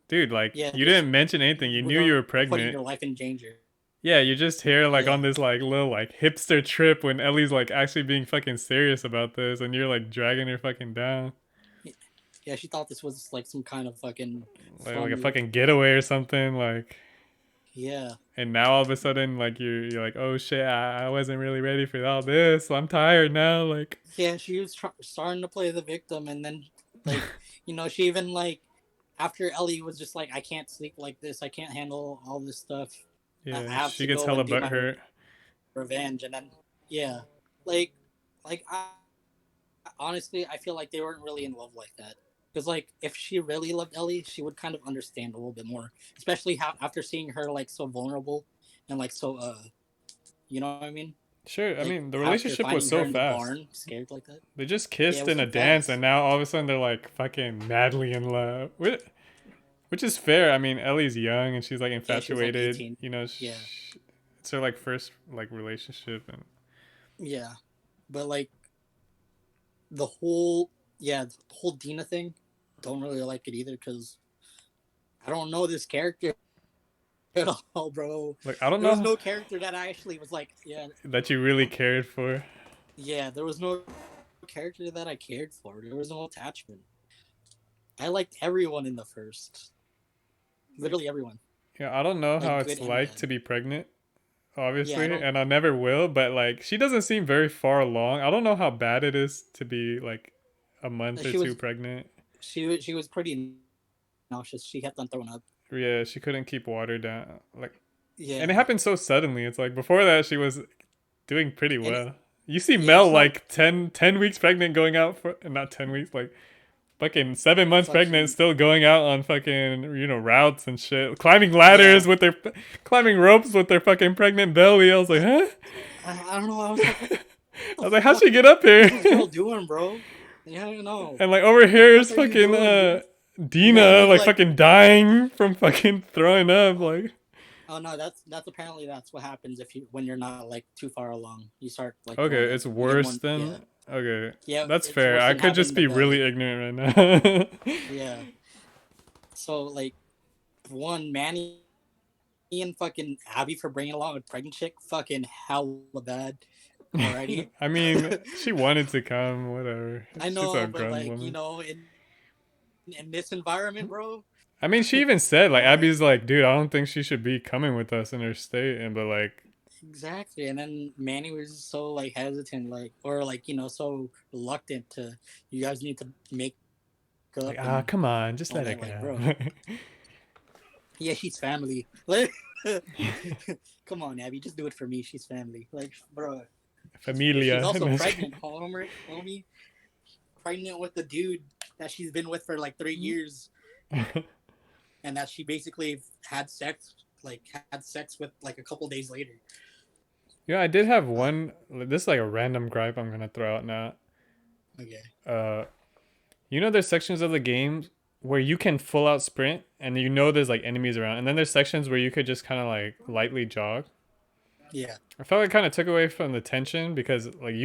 dude, like yeah, you just didn't mention anything. You knew you you're were putting pregnant. your life in danger. Yeah, you're just here like on Yeah, this like little like hipster trip when Ellie's like actually being fucking serious about this, and you're like dragging her fucking down, yeah. She thought this was like some kind of fucking like fun a move. fucking getaway or something. Like, Yeah, and now all of a sudden like you're like, oh shit, I wasn't really ready for all this. So I'm tired now. Like, yeah. She was starting to play the victim, and then like she even like after Ellie was just like, I can't sleep like this. I can't handle all this stuff. I yeah, have she to gets go hella and do butt my hurt. revenge. And then yeah, like I honestly I feel like they weren't really in love like that. Because like if she really loved Ellie, she would kind of understand a little bit more, especially how after seeing her like so vulnerable and like so you know what I mean? Sure, I Like mean the after relationship was finding her so in the fast. barn, scared like that. They just Yeah, it kissed was in a so dance, and fast. now all of a sudden they're like fucking madly in love. Which is fair. I mean, Ellie's young and she's like Yeah, she was like infatuated. 18. You know, Yeah, it's her like first like relationship, and yeah, but like the whole Dina thing, don't really like it either because I don't know this character at all, bro. like I don't There was know no character that I actually was like, yeah, that you really cared for. yeah. There was no character that I cared for. There was no attachment. I liked everyone in the first, literally everyone, Yeah, I don't know how like good it's and like bad. to be pregnant, Yeah, I obviously, don't. and I never will. But like, she doesn't seem very far along. I don't know how bad it is to be like a month or She two was pregnant. she was pretty nauseous. She kept on throwing up. Yeah, she couldn't keep water down. Like, and it Yeah, happened so suddenly. It's like before that she was doing pretty and well. You see yeah, Mel it's not like 10 weeks pregnant going out for not 10 weeks, like fucking 7 months pregnant, fucking still going out on fucking routes and shit, climbing yeah. ladders with their climbing ropes with their fucking pregnant belly. I was like, huh? I don't know. I was like, what I the was like, how'd fuck she get up is here? this girl doing, bro? Yeah, I don't know. And like over here What is are you fucking doing, dude? Yeah, Dina he's like like, fucking dying from fucking throwing up. Like, oh no, that's apparently that's what happens if you when you're not like too far along. You start like throwing okay, up. it's You get more. worse Yeah, than okay. yeah. That's It's fair. worse I than could having just the be really belly. ignorant right now. Yeah. So like one Manny and fucking Abby for bringing along a pregnant chick, fucking hella bad. already. I mean, she wanted to come, whatever. I She's a know, but grown like woman. in this environment, bro. I mean, she even said, like, Why? Abby's like, dude, I don't think she should be coming with us in her state. And, but, like, Exactly. And then Manny was so like hesitant, like or like so reluctant to. You guys need to make up and come on, just all let it that. Like, go. bro, yeah, she's family. Like, come on, Abby, just do it for me. She's family. Like, bro, she's Familia. also pregnant, homie. Pregnant with the dude that she's been with for like 3 years, and that she basically had sex with like a couple days later. Yeah, I did have Uh, one. This is like a random gripe I'm gonna throw out now. okay. Uh, there's sections of the game where you can full out sprint, and there's like enemies around, and then there's sections where you could just kind of like lightly jog. Yeah. I felt like it kind of took away from the tension because like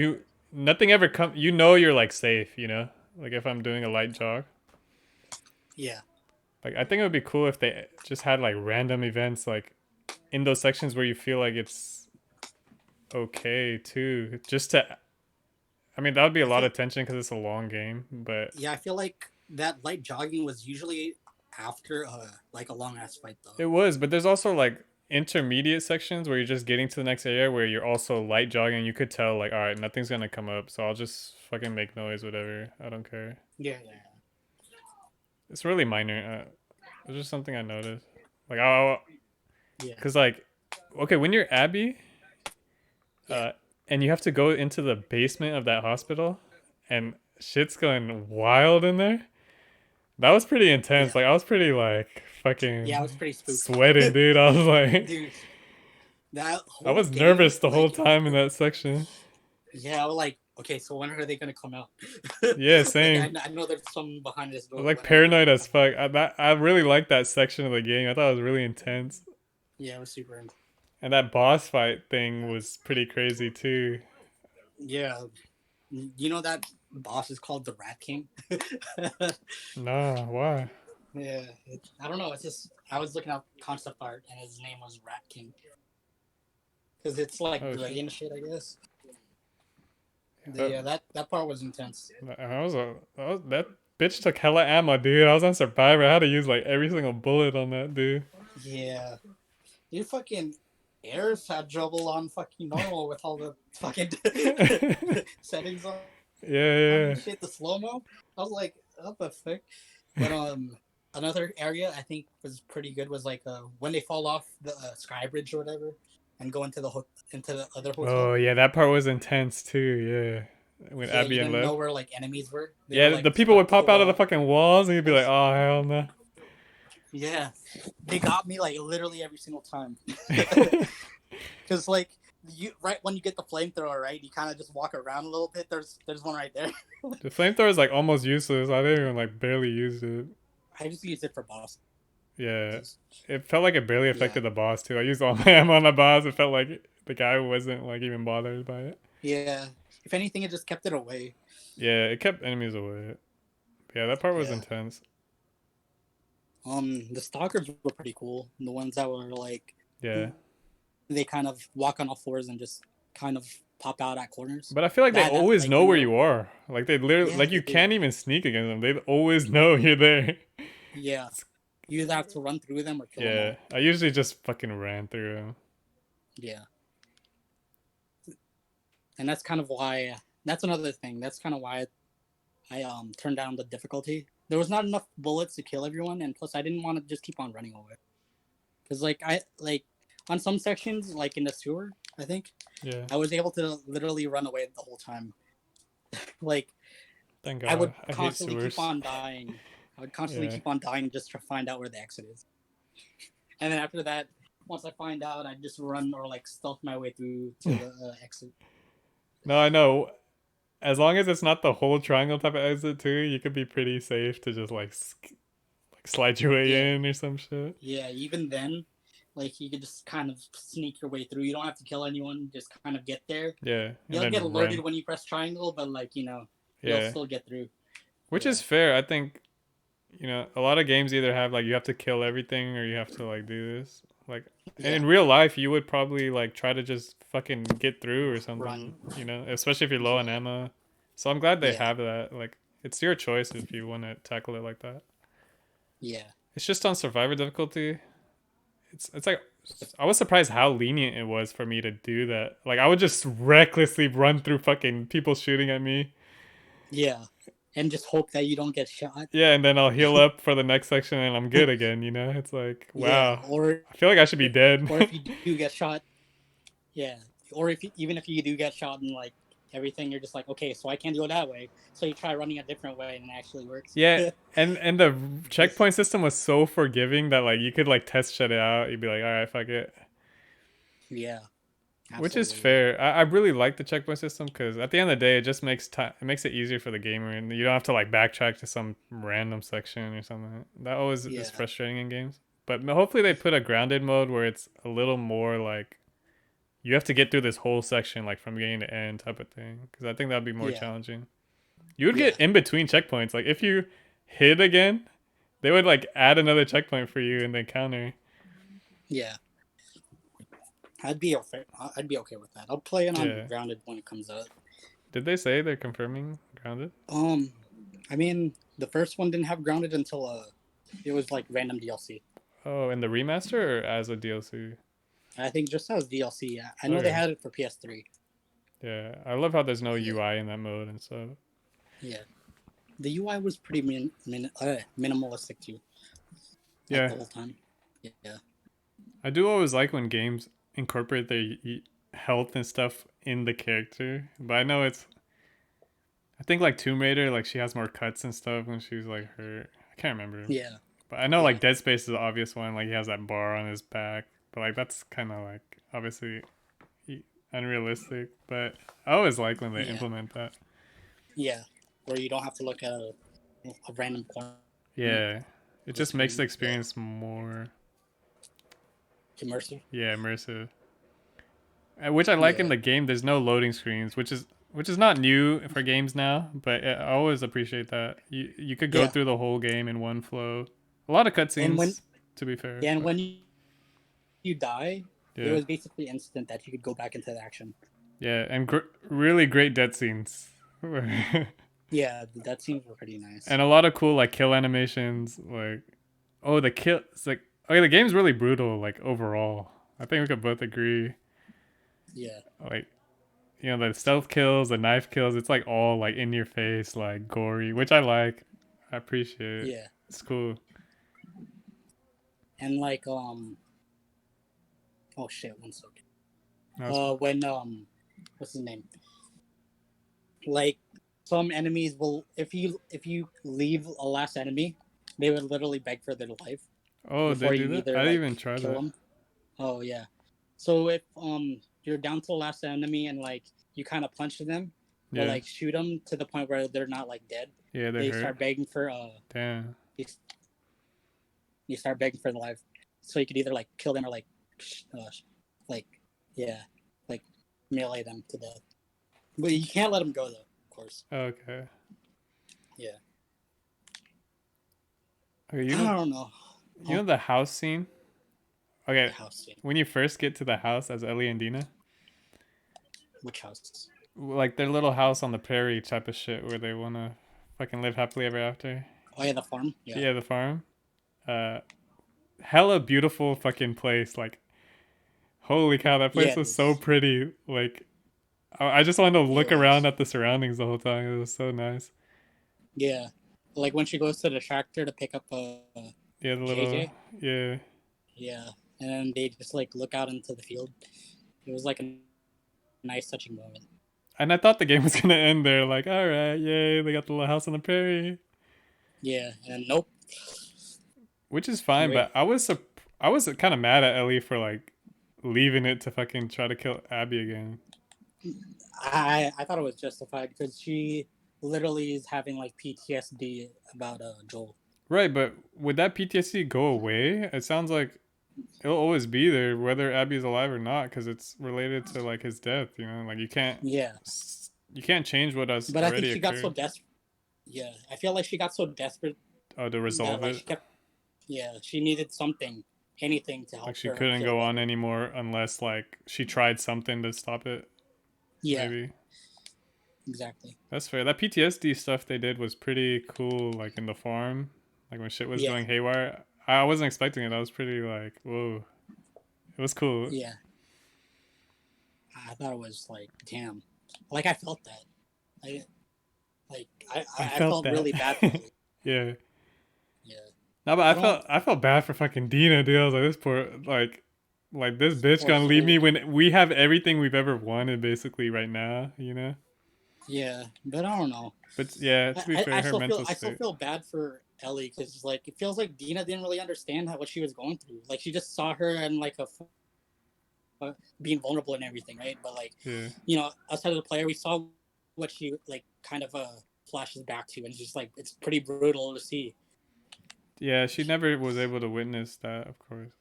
nothing ever come. You're like safe. Like if I'm doing a light jog. Yeah. Like I think it would be cool if they just had like random events like in those sections where you feel like it's okay too. Just to, I mean, that would be a I lot feel of tension because it's a long game, but yeah, I feel like that light jogging was usually after like a long ass fight though. it was. But there's also like intermediate sections where you're just getting to the next area where you're also light jogging. You could tell like, all right, nothing's gonna come up, so I'll just fucking make noise, whatever. I don't care. Yeah, yeah, It's really minor. It's just something I noticed. Like, I, yeah, cause like, okay, when you're Abby, yeah, uh, and you have to go into the basement of that hospital, and shit's going wild in there. That was pretty intense. yeah, Like I was pretty like yeah. It fucking was pretty spooked, sweating, dude. I was like, dude. That I whole was game, nervous the whole time in that section. yeah, I was like, okay, so when are they gonna come out? Yeah, Like, same. I know there's some behind this I was door. like When are they gonna paranoid come as out? fuck. I really liked that section of the game. I thought it was really intense. Yeah, it was super. And that boss fight thing was pretty crazy too. Yeah, you know that boss is called the Rat King. Nah, why? Yeah, I don't know. It's just I was looking at concept art and his name was Rat King because it's like Oh shit. gray and shit. I guess. That, Yeah, that part was intense. that bitch took hella ammo, dude. I was on survivor. I had to use like every single bullet on that dude. Yeah, you fucking airs had trouble on fucking normal with all the fucking Yeah, settings on yeah. and shit. The slow mo. I was like, what the fuck? But another area I think was pretty good was like when they fall off the sky bridge or whatever and go into the other hotel. Oh yeah, that part was intense too. Yeah, when Yeah, you Abby and didn't know left. where like enemies were. They were Yeah, the like people stuck would to the pop out of the wall. fucking walls, and you'd be like, "Oh hell no!" Yeah, they got me like literally every single time. Because like you right when you get the flamethrower, right, you kind of just walk around a little bit. There's one right there. The flamethrower is like almost useless. I didn't even like barely use it. I just used it for bosses. Yeah, it felt like it barely Yeah, affected the boss too. I used all my ammo on the boss. It felt like the guy wasn't like even bothered by it. yeah. If anything, it just kept it away. Yeah, it kept enemies away. Yeah, that part was Yeah. intense. The stalkers were pretty cool. The ones that were like Yeah, they kind of walk on all fours and just kind of pop out at corners. but I feel like they That always like know when where you're you are. Like they literally, yeah like they you do can't even sneak against them. They always know you're there. yeah you either have to run through them or kill them Yeah, all. I usually just fucking ran through them. Yeah, and that's kind of why that's another thing. That's kind of why I turned down the difficulty. There was not enough bullets to kill everyone, and plus I didn't want to just keep on running away. Because like I like on some sections, like in the sewer, I think Yeah, I was able to literally run away the whole time. Like thank I God. would I hate constantly keep sewers. on dying. I would constantly Yeah. keep on dying just to find out where the exit is. And then after that, once I find out, I just run or like stealth my way through to the exit. No, I know. As long as it's not the whole triangle type of exit too, you could be pretty safe to just like slide your Yeah, way in or some shit. yeah. Even then, like you could just kind of sneak your way through. You don't have to kill anyone. Just kind of get there. Yeah, and You'll get then alerted run. when you press triangle, but like you'll Yeah, still get through. which Yeah, is fair. I think a lot of games either have like you have to kill everything or you have to like do this. Like, and Yeah. in real life, you would probably like try to just fucking get through or Run. something, you know, especially if you're low on Yeah. ammo. So I'm glad they Yeah. have that. Like, it's your choice if you want to tackle it like that. Yeah. It's just on survivor difficulty. It's like I was surprised how lenient it was for me to do that. Like I would just recklessly run through fucking people shooting at me. Yeah. And just hope that you don't get shot. Yeah, and then I'll heal up for the next section and I'm good again, you know? It's like, Yeah. wow. I feel like I should be dead. Or if you do get shot, yeah. Or if you, even if you do get shot and like everything, you're just like, okay, so I can't go that way. So you try running a different way, and it actually works. Yeah, and the checkpoint system was so forgiving that like you could like test shut it out. You'd be like, all right, fuck it. Yeah. Which is Absolutely. fair. I really like the checkpoint system because at the end of the day, it just makes time. It makes it easier for the gamer, and you don't have to like backtrack to some random section or something. That always is Yeah. frustrating in games. But hopefully they put a grounded mode where it's a little more like you have to get through this whole section like from beginning to end type of thing. Because I think that'd be more Yeah. challenging. You would Yeah. get in between checkpoints. Like if you hid again, they would like add another checkpoint for you and then counter. Yeah. I'd be okay. I'd be okay with that. I'll play it on Yeah. grounded when it comes out. Did they say they're confirming grounded? Um, I mean, the first one didn't have grounded until it was like random DLC. Oh, in the remaster or as a DLC? I think just as DLC. I know they Okay. had it for PS3. Yeah, I love how there's no Yeah. UI in that mode and stuff. Yeah. The UI was pretty minimalistic too, like Yeah, the whole time. Yeah. I do always like when games incorporate their health and stuff in the character, but I know it's. I think like Tomb Raider, like she has more cuts and stuff when she's like hurt. I can't remember, Yeah. but I know Yeah. like Dead Space is the obvious one. Like he has that bar on his back, but like that's kind of like obviously unrealistic. But I always like when they Yeah. implement that. Yeah. Where you don't have to look at a random corner of Yeah, it the just makes the screen. Yeah. experience more Immersive. immersive. Which I like in Yeah. the game. There's no loading screens, which is not new for games now, but I always appreciate that. You could go Yeah. through the whole game in one flow. A lot of And when cutscenes, to be fair, yeah, and but when you die, it yeah, was basically instant that you could go back into the action. yeah, and really great death scenes, Yeah, that scenes were pretty nice. and a lot of cool like kill animations. Like, oh, the kill. It's like okay, the game's really brutal. Like overall, I think we could both agree. Yeah. Like the stealth kills, the knife kills, it's like all like in your face, like gory, which I like. I appreciate it. Yeah. It's cool. And like oh shit, one second. That's When what's his name? Like some enemies will if you leave a last enemy, they would literally beg for their life oh, they before do you that? either I didn't like even try kill that. them. Oh yeah. So if you're down to the last enemy and like you kind of punch them or Yeah, like shoot them to the point where they're not like dead, yeah, they're they hurt. start begging for Damn. you, you start begging for their life. So you could either like kill them or like yeah, like melee them to death. But you can't let them go though, of course. Okay. Yeah. Okay, I don't know. you know the house scene. Okay, The house scene. when you first get to the house as Ellie and Dina, Which house? like their little house on the prairie type of shit where they wanna fucking live happily ever after. Oh yeah, the farm. Yeah. Yeah, the farm. Uh, hella beautiful fucking place. Like holy cow, that Yeah, place it was so is. pretty. Like, I just wanted to It look around was. at the surroundings the whole time. It was so nice. Yeah. Like when she goes to the tractor to pick up Yeah, the little, JJ. yeah. Yeah. And then they just like look out into the field. It was like a nice touching moment. And I thought the game was gonna end there. Like, all right, yay, they got the little house on the prairie, Yeah. And nope. which is fine. Right. But I was kind of mad at Ellie for like leaving it to fucking try to kill Abby again. I thought it was justified because she literally is having like PTSD about Joel. Right, but would that PTSD go away? It sounds like it'll always be there, whether Abby's alive or not, because it's related to like his death. You know, like Yeah. you can't change what has But I think already she got so occurred. desperate. Yeah. I feel like she got so desperate Oh, to that resolve like it. she kept. Yeah. She needed something anything to Like help she her couldn't feel go on better. anymore unless like she tried something to stop it. Yeah, Maybe. exactly. That's fair. That PTSD stuff they did was pretty cool. Like in the farm, like when shit was Yeah, going haywire. I wasn't expecting it. That was pretty like whoa. It was cool. yeah. I thought it was like, damn. Like I felt that. I like I I felt felt that. really bad for Ellie. Yeah. Yeah. No, but I don't. I felt bad for fucking Dina, dude. I was like, this poor like this bitch Poor gonna leave soul. me when we have everything we've ever wanted basically right now, you know? Yeah, but I don't know. But yeah, to be fair, her mental I still state. feel bad for Ellie because like it feels like Dina didn't really understand what she was going through. Like she just saw her and like being vulnerable and everything, right? But like Yeah. outside of the player, we saw what she like kind of flashes back to, and it's just like it's pretty brutal to see. Yeah, she never was able to witness that, of course.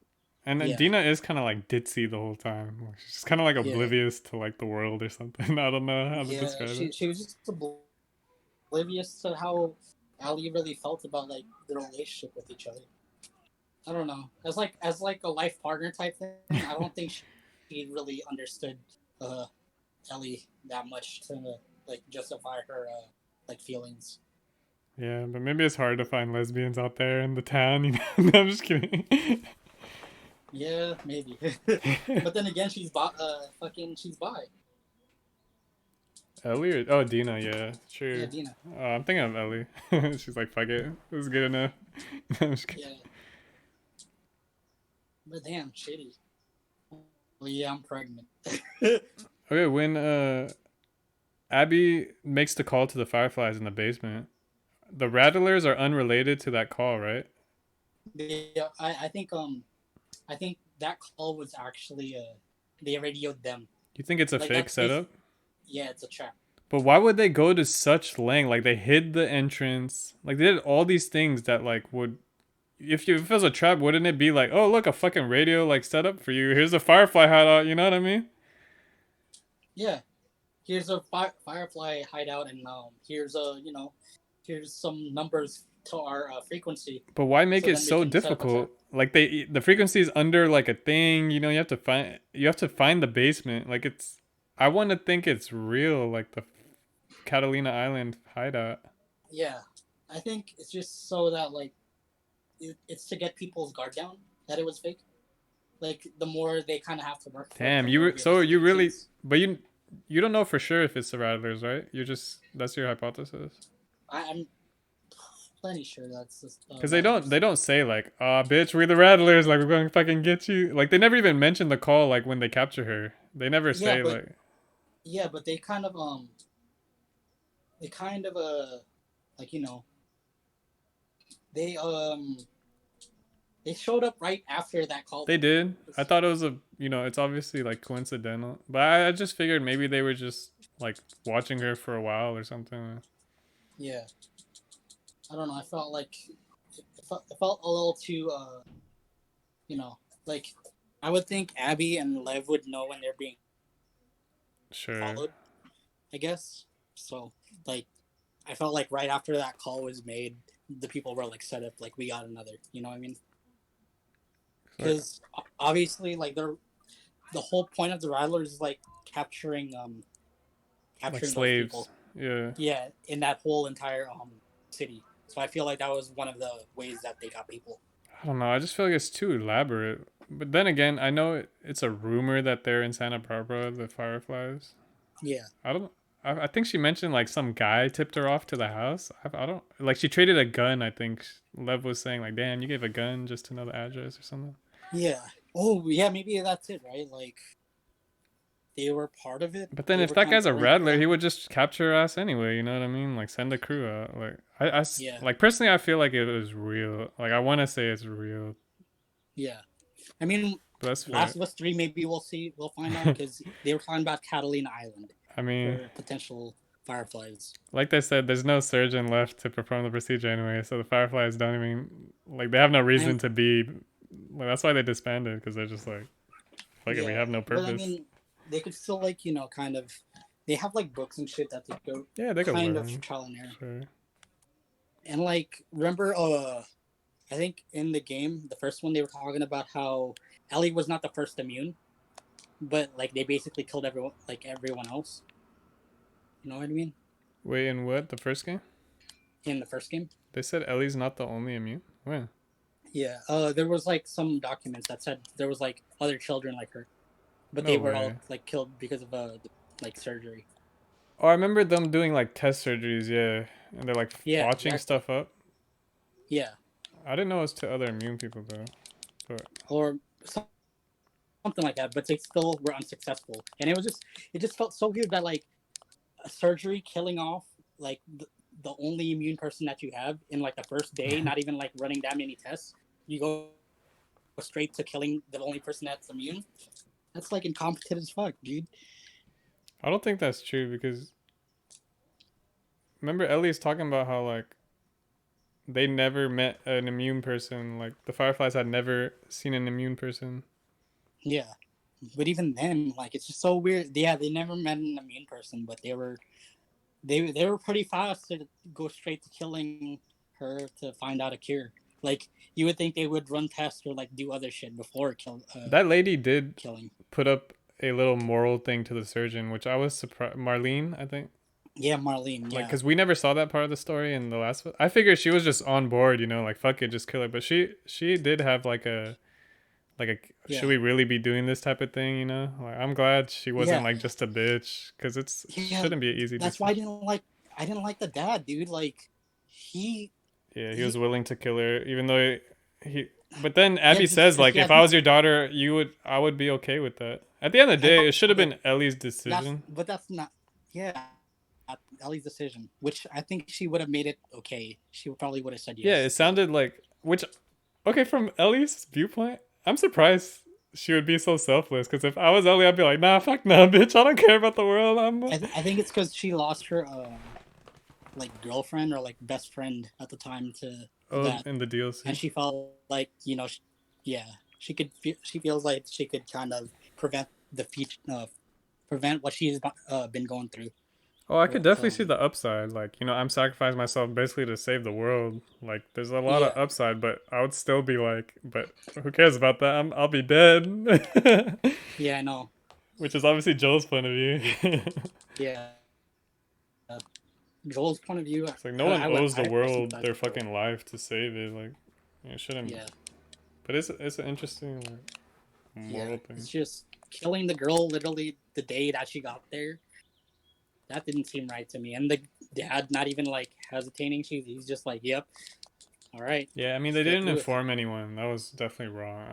And then Yeah, Dina is kind of like ditzy the whole time. Like, she's kind of like yeah, oblivious to like the world or something. I don't know how to yeah. describe it. She was just oblivious to how Ellie really felt about like their relationship with each other. I don't know. As like a life partner type thing, I don't think she really understood uh, Ellie that much to like justify her like feelings. Yeah, but maybe it's hard to find lesbians out there in the town, you know? No, I'm just kidding. Yeah, maybe. But then again, she's bi. Ellie or oh Dina, yeah, Yeah, sure. Dina. I'm thinking of Ellie. She's like, fuck it, it was good enough. I'm just kidding. Yeah, but damn, shitty. Well, yeah, I'm pregnant. Okay, when Abby makes the call to the Fireflies in the basement, the Rattlers are unrelated to that call, right? Yeah, I think that call was actually they radioed them. You think it's a Like fake that's setup? yeah, it's a trap. But why would they go to such length? Like they hid the entrance. Like they did all these things that like would if it was a trap, wouldn't it be like, oh look, a fucking radio like setup for you. Here's a Firefly hideout. You know what I mean? Yeah, here's a firefly hideout, and here's here's some numbers to our frequency, But why make so it then we so can set up a trap. difficult? Like the frequency is under like a thing. You know, you have to find the basement. Like it's. I want to think it's real. Like the Catalina Island hideout. Yeah, I think it's just so that like it's to get people's guard down that it was fake. Like the more they kind of have to work for it, Damn, the more so realistic you it really, seems. but you don't know for sure if it's the Rattlers, right? You're just that's your hypothesis. I'm plenty sure that's the Cause rattlers. they don't say like, ah, bitch, we're the Rattlers, like we're going to fucking get you. Like they never even mention the call, like when they capture her. They never Yeah, say like, but they kind of like they they showed up right after that call they though. did. I thought it was it's obviously like coincidental, but I just figured maybe they were just like watching her for a while or something. Yeah, I don't know. I felt like it felt a little too you know like I would think Abby and Lev would know when they're being Sure. followed. I guess so. Like I felt like right after that call was made, the people were like set up like we got another. You know what I mean? So, Because obviously like they're the whole point of the Rattlers is like capturing like capturing those slaves. people. Yeah. Yeah, in that whole entire city. So I feel like that was one of the ways that they got people. I don't know. I just feel like it's too elaborate. But then again, I know it's a rumor that they're in Santa Barbara, the Fireflies. Yeah, I don't. I think she mentioned like some guy tipped her off to the house. I don't like she traded a gun. I think Lev was saying like, "Damn, you gave a gun just to know the address or something." yeah. Oh, yeah. Maybe that's it, right? Like they were part of it. But then They if were that kind of guy's a pulling for rattler, he them. would just capture her ass anyway. You know what I mean? Like send a crew out. Like Yeah, like personally, I feel like it was real. Like I want to say it's real, yeah. I mean, but that's fair. Last of Us 3. Maybe we'll see. We'll find out because they were talking about Catalina Island I mean, for potential fireflies. like they said, there's no surgeon left to perform the procedure anyway, so the Fireflies don't even like they have no I reason to be. Like, that's why they disbanded because they're just like, fuck it, we Yeah, have no but I purpose. mean, they could still like kind of. They have like books and shit that they go Yeah, they could kind of learn. trial and error. Sure. And like, remember I think in the game, the first one, they were talking about how Ellie was not the first immune, but like they basically killed everyone else. You know what I mean? Wait, in what? The first game? In the first game. They said Ellie's not the only immune? When? Yeah. There was like some documents that said there was like other children like her, but No they were way. all like killed because of like surgery. Oh, I remember them doing like test surgeries, yeah. And they're like Yeah. botching Exactly. stuff up. Yeah. I didn't know it was to other immune people though. But Or something like that, but they still were unsuccessful. And it just felt so weird that like a surgery killing off like the only immune person that you have in like the first day, not even like running that many tests, you go straight to killing the only person that's immune. That's like incompetent as fuck, dude. I don't think that's true because remember Ellie's talking about how like they never met an immune person. Like the Fireflies had never seen an immune person. Yeah, but even then, like it's just so weird. Yeah, they never met an immune person, but they were pretty fast to go straight to killing her to find out a cure. Like you would think they would run tests or like do other shit before That lady did killing. put up a little moral thing to the surgeon, which I was surprised. Marlene, I think. Yeah, Marlene. Like, Yeah, cause we never saw that part of the story in the last. I figured she was just on board, you know, like fuck it, just kill her. But she did have like a should yeah, we really be doing this type of thing, you know? Like, I'm glad she wasn't yeah, like just a bitch, cause it's yeah. shouldn't be an easy That's why decision. I didn't like the dad, dude. Like he Yeah, he was he willing to kill her, even though he. But then yeah, Abby just says because like, she if has I no. was your daughter, I would be okay with that. At the end of the I day, know, it should have but been Ellie's decision. that's not. Yeah, Ellie's decision, which I think she would have made it okay. She probably would have said Yeah, yes, it but sounded like which. Okay, from Ellie's viewpoint, I'm surprised she would be so selfless. Because if I was Ellie, I'd be like, nah, fuck nah, bitch. I don't care about the world. I think it's because she lost her like girlfriend or like best friend at the time to Oh, that, in the and DLC. she felt like yeah, she feels like she could kind of prevent the future, prevent what she's been going through. Oh, I could Or, definitely see the upside. Like, you know, I'm sacrificing myself basically to save the world. Like, there's a lot of yeah, upside, but I would still be like, but who cares about that? I'll be dead. yeah, I know, Which is obviously Joel's point of view. It's yeah. Joel's point of view, like no one owes the I world sympathize their with Joel. fucking life to save it. Like, it shouldn't. Yeah, But it's an interesting like yeah. moral thing. It's just killing the girl literally the day that she got there. That didn't seem right to me. And the dad not even like hesitating. He's just like, "Yep, all right, Yeah, I mean let's they go didn't through with it." inform anyone. That was definitely wrong.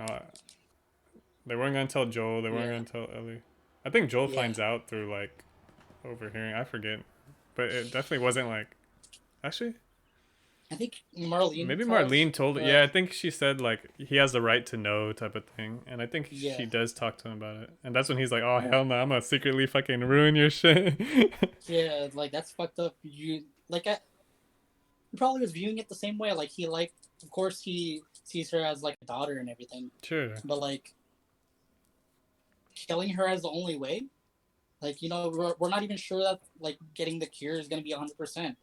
They weren't gonna tell Joel. They weren't Yeah, gonna tell Ellie. I think Joel yeah. finds out through like overhearing. I forget, but it definitely wasn't like. Actually, I think Marlene maybe tells. Marlene told it. Yeah, I think she said like he has the right to know type of thing, and I think she Yeah, does talk to him about it, and that's when he's like, "Oh hell no, I'm gonna secretly fucking ruin your shit." yeah. Like that's fucked up. He probably was viewing it the same way. Like of course, he sees her as like a daughter and everything. Sure. But like killing her as the only way. Like we're not even sure that like getting the cure is gonna be 100%.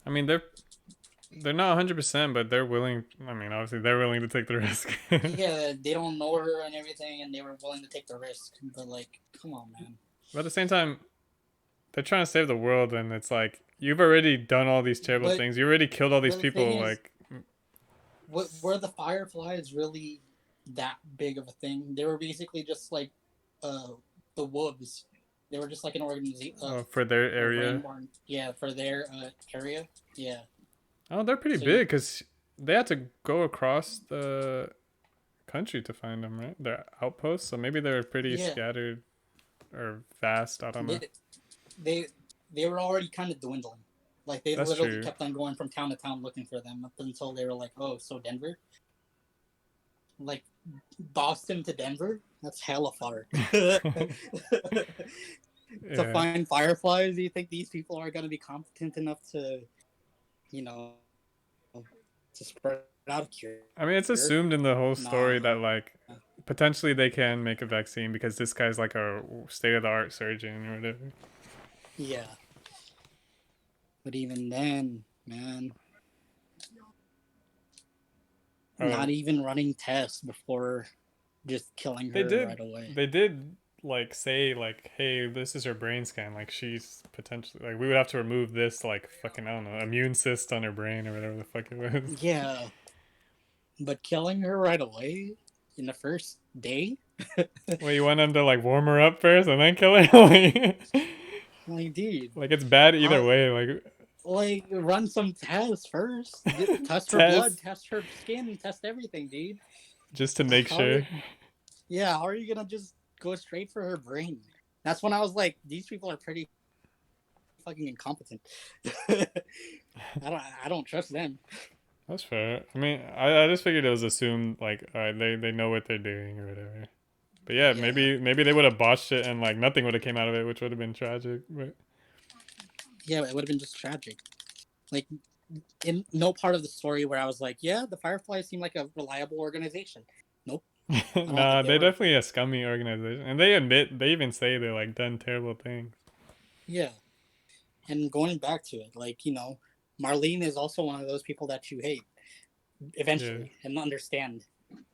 I mean they're not 100%, but they're willing. I mean, obviously they're willing to take the risk. Yeah, they don't know her and everything, and they were willing to take the risk. But like, come on, man. But at the same time, they're trying to save the world, and it's like you've already done all these terrible But things. You already killed all these the thing people. is, Like, were the Fireflies really that big of a thing? They were basically just like uh the wolves. They were just like an organization, for their a area. rainborn. Yeah, for their area. Yeah. Oh, they're pretty So you, big because they had to go across the country to find them, right? Their outposts. So maybe they're pretty yeah, scattered or vast. I don't know. they they they were already kind of dwindling. Like they That's literally true. kept on going from town to town looking for them up until they were like, oh, so Denver, like Boston to Denver, that's hella far. To Yeah. find fireflies, do you think these people are going to be competent enough to, you know, to spread out a cure? I mean, it's assumed in the whole Nah. story that like potentially they can make a vaccine because this guy's like a state of the art surgeon or whatever. Yeah, but even then, man, not Oh, even running tests before just killing they her right did. away. They did like say like, hey, this is her brain scan. Like she's potentially like we would have to remove this like fucking I don't know immune cyst on her brain or whatever the fuck it was. Yeah, but killing her right away in the first day, Well, you want them to like warm her up first and then kill her. like, dude, Like it's bad either how? way. Like Like, run some tests first. Test her blood, test test her skin, test everything, dude. just to make How? sure. Yeah, how are you gonna just go straight for her brain? That's when I was like, these people are pretty fucking incompetent. I don't trust them. That's fair. I mean, I just figured it was assumed like all right, they know what they're doing or whatever. But yeah, Yeah, maybe they would have botched it and like nothing would have came out of it, which would have been tragic. But yeah, it would have been just tragic. Like, in no part of the story where I was like, yeah, the Fireflies seem like a reliable organization. Nope, I don't nah, think they they're were. definitely a scummy organization, and they admit they even say they're like done terrible things. Yeah, and going back to it, like, Marlene is also one of those people that you hate Yeah, eventually and understand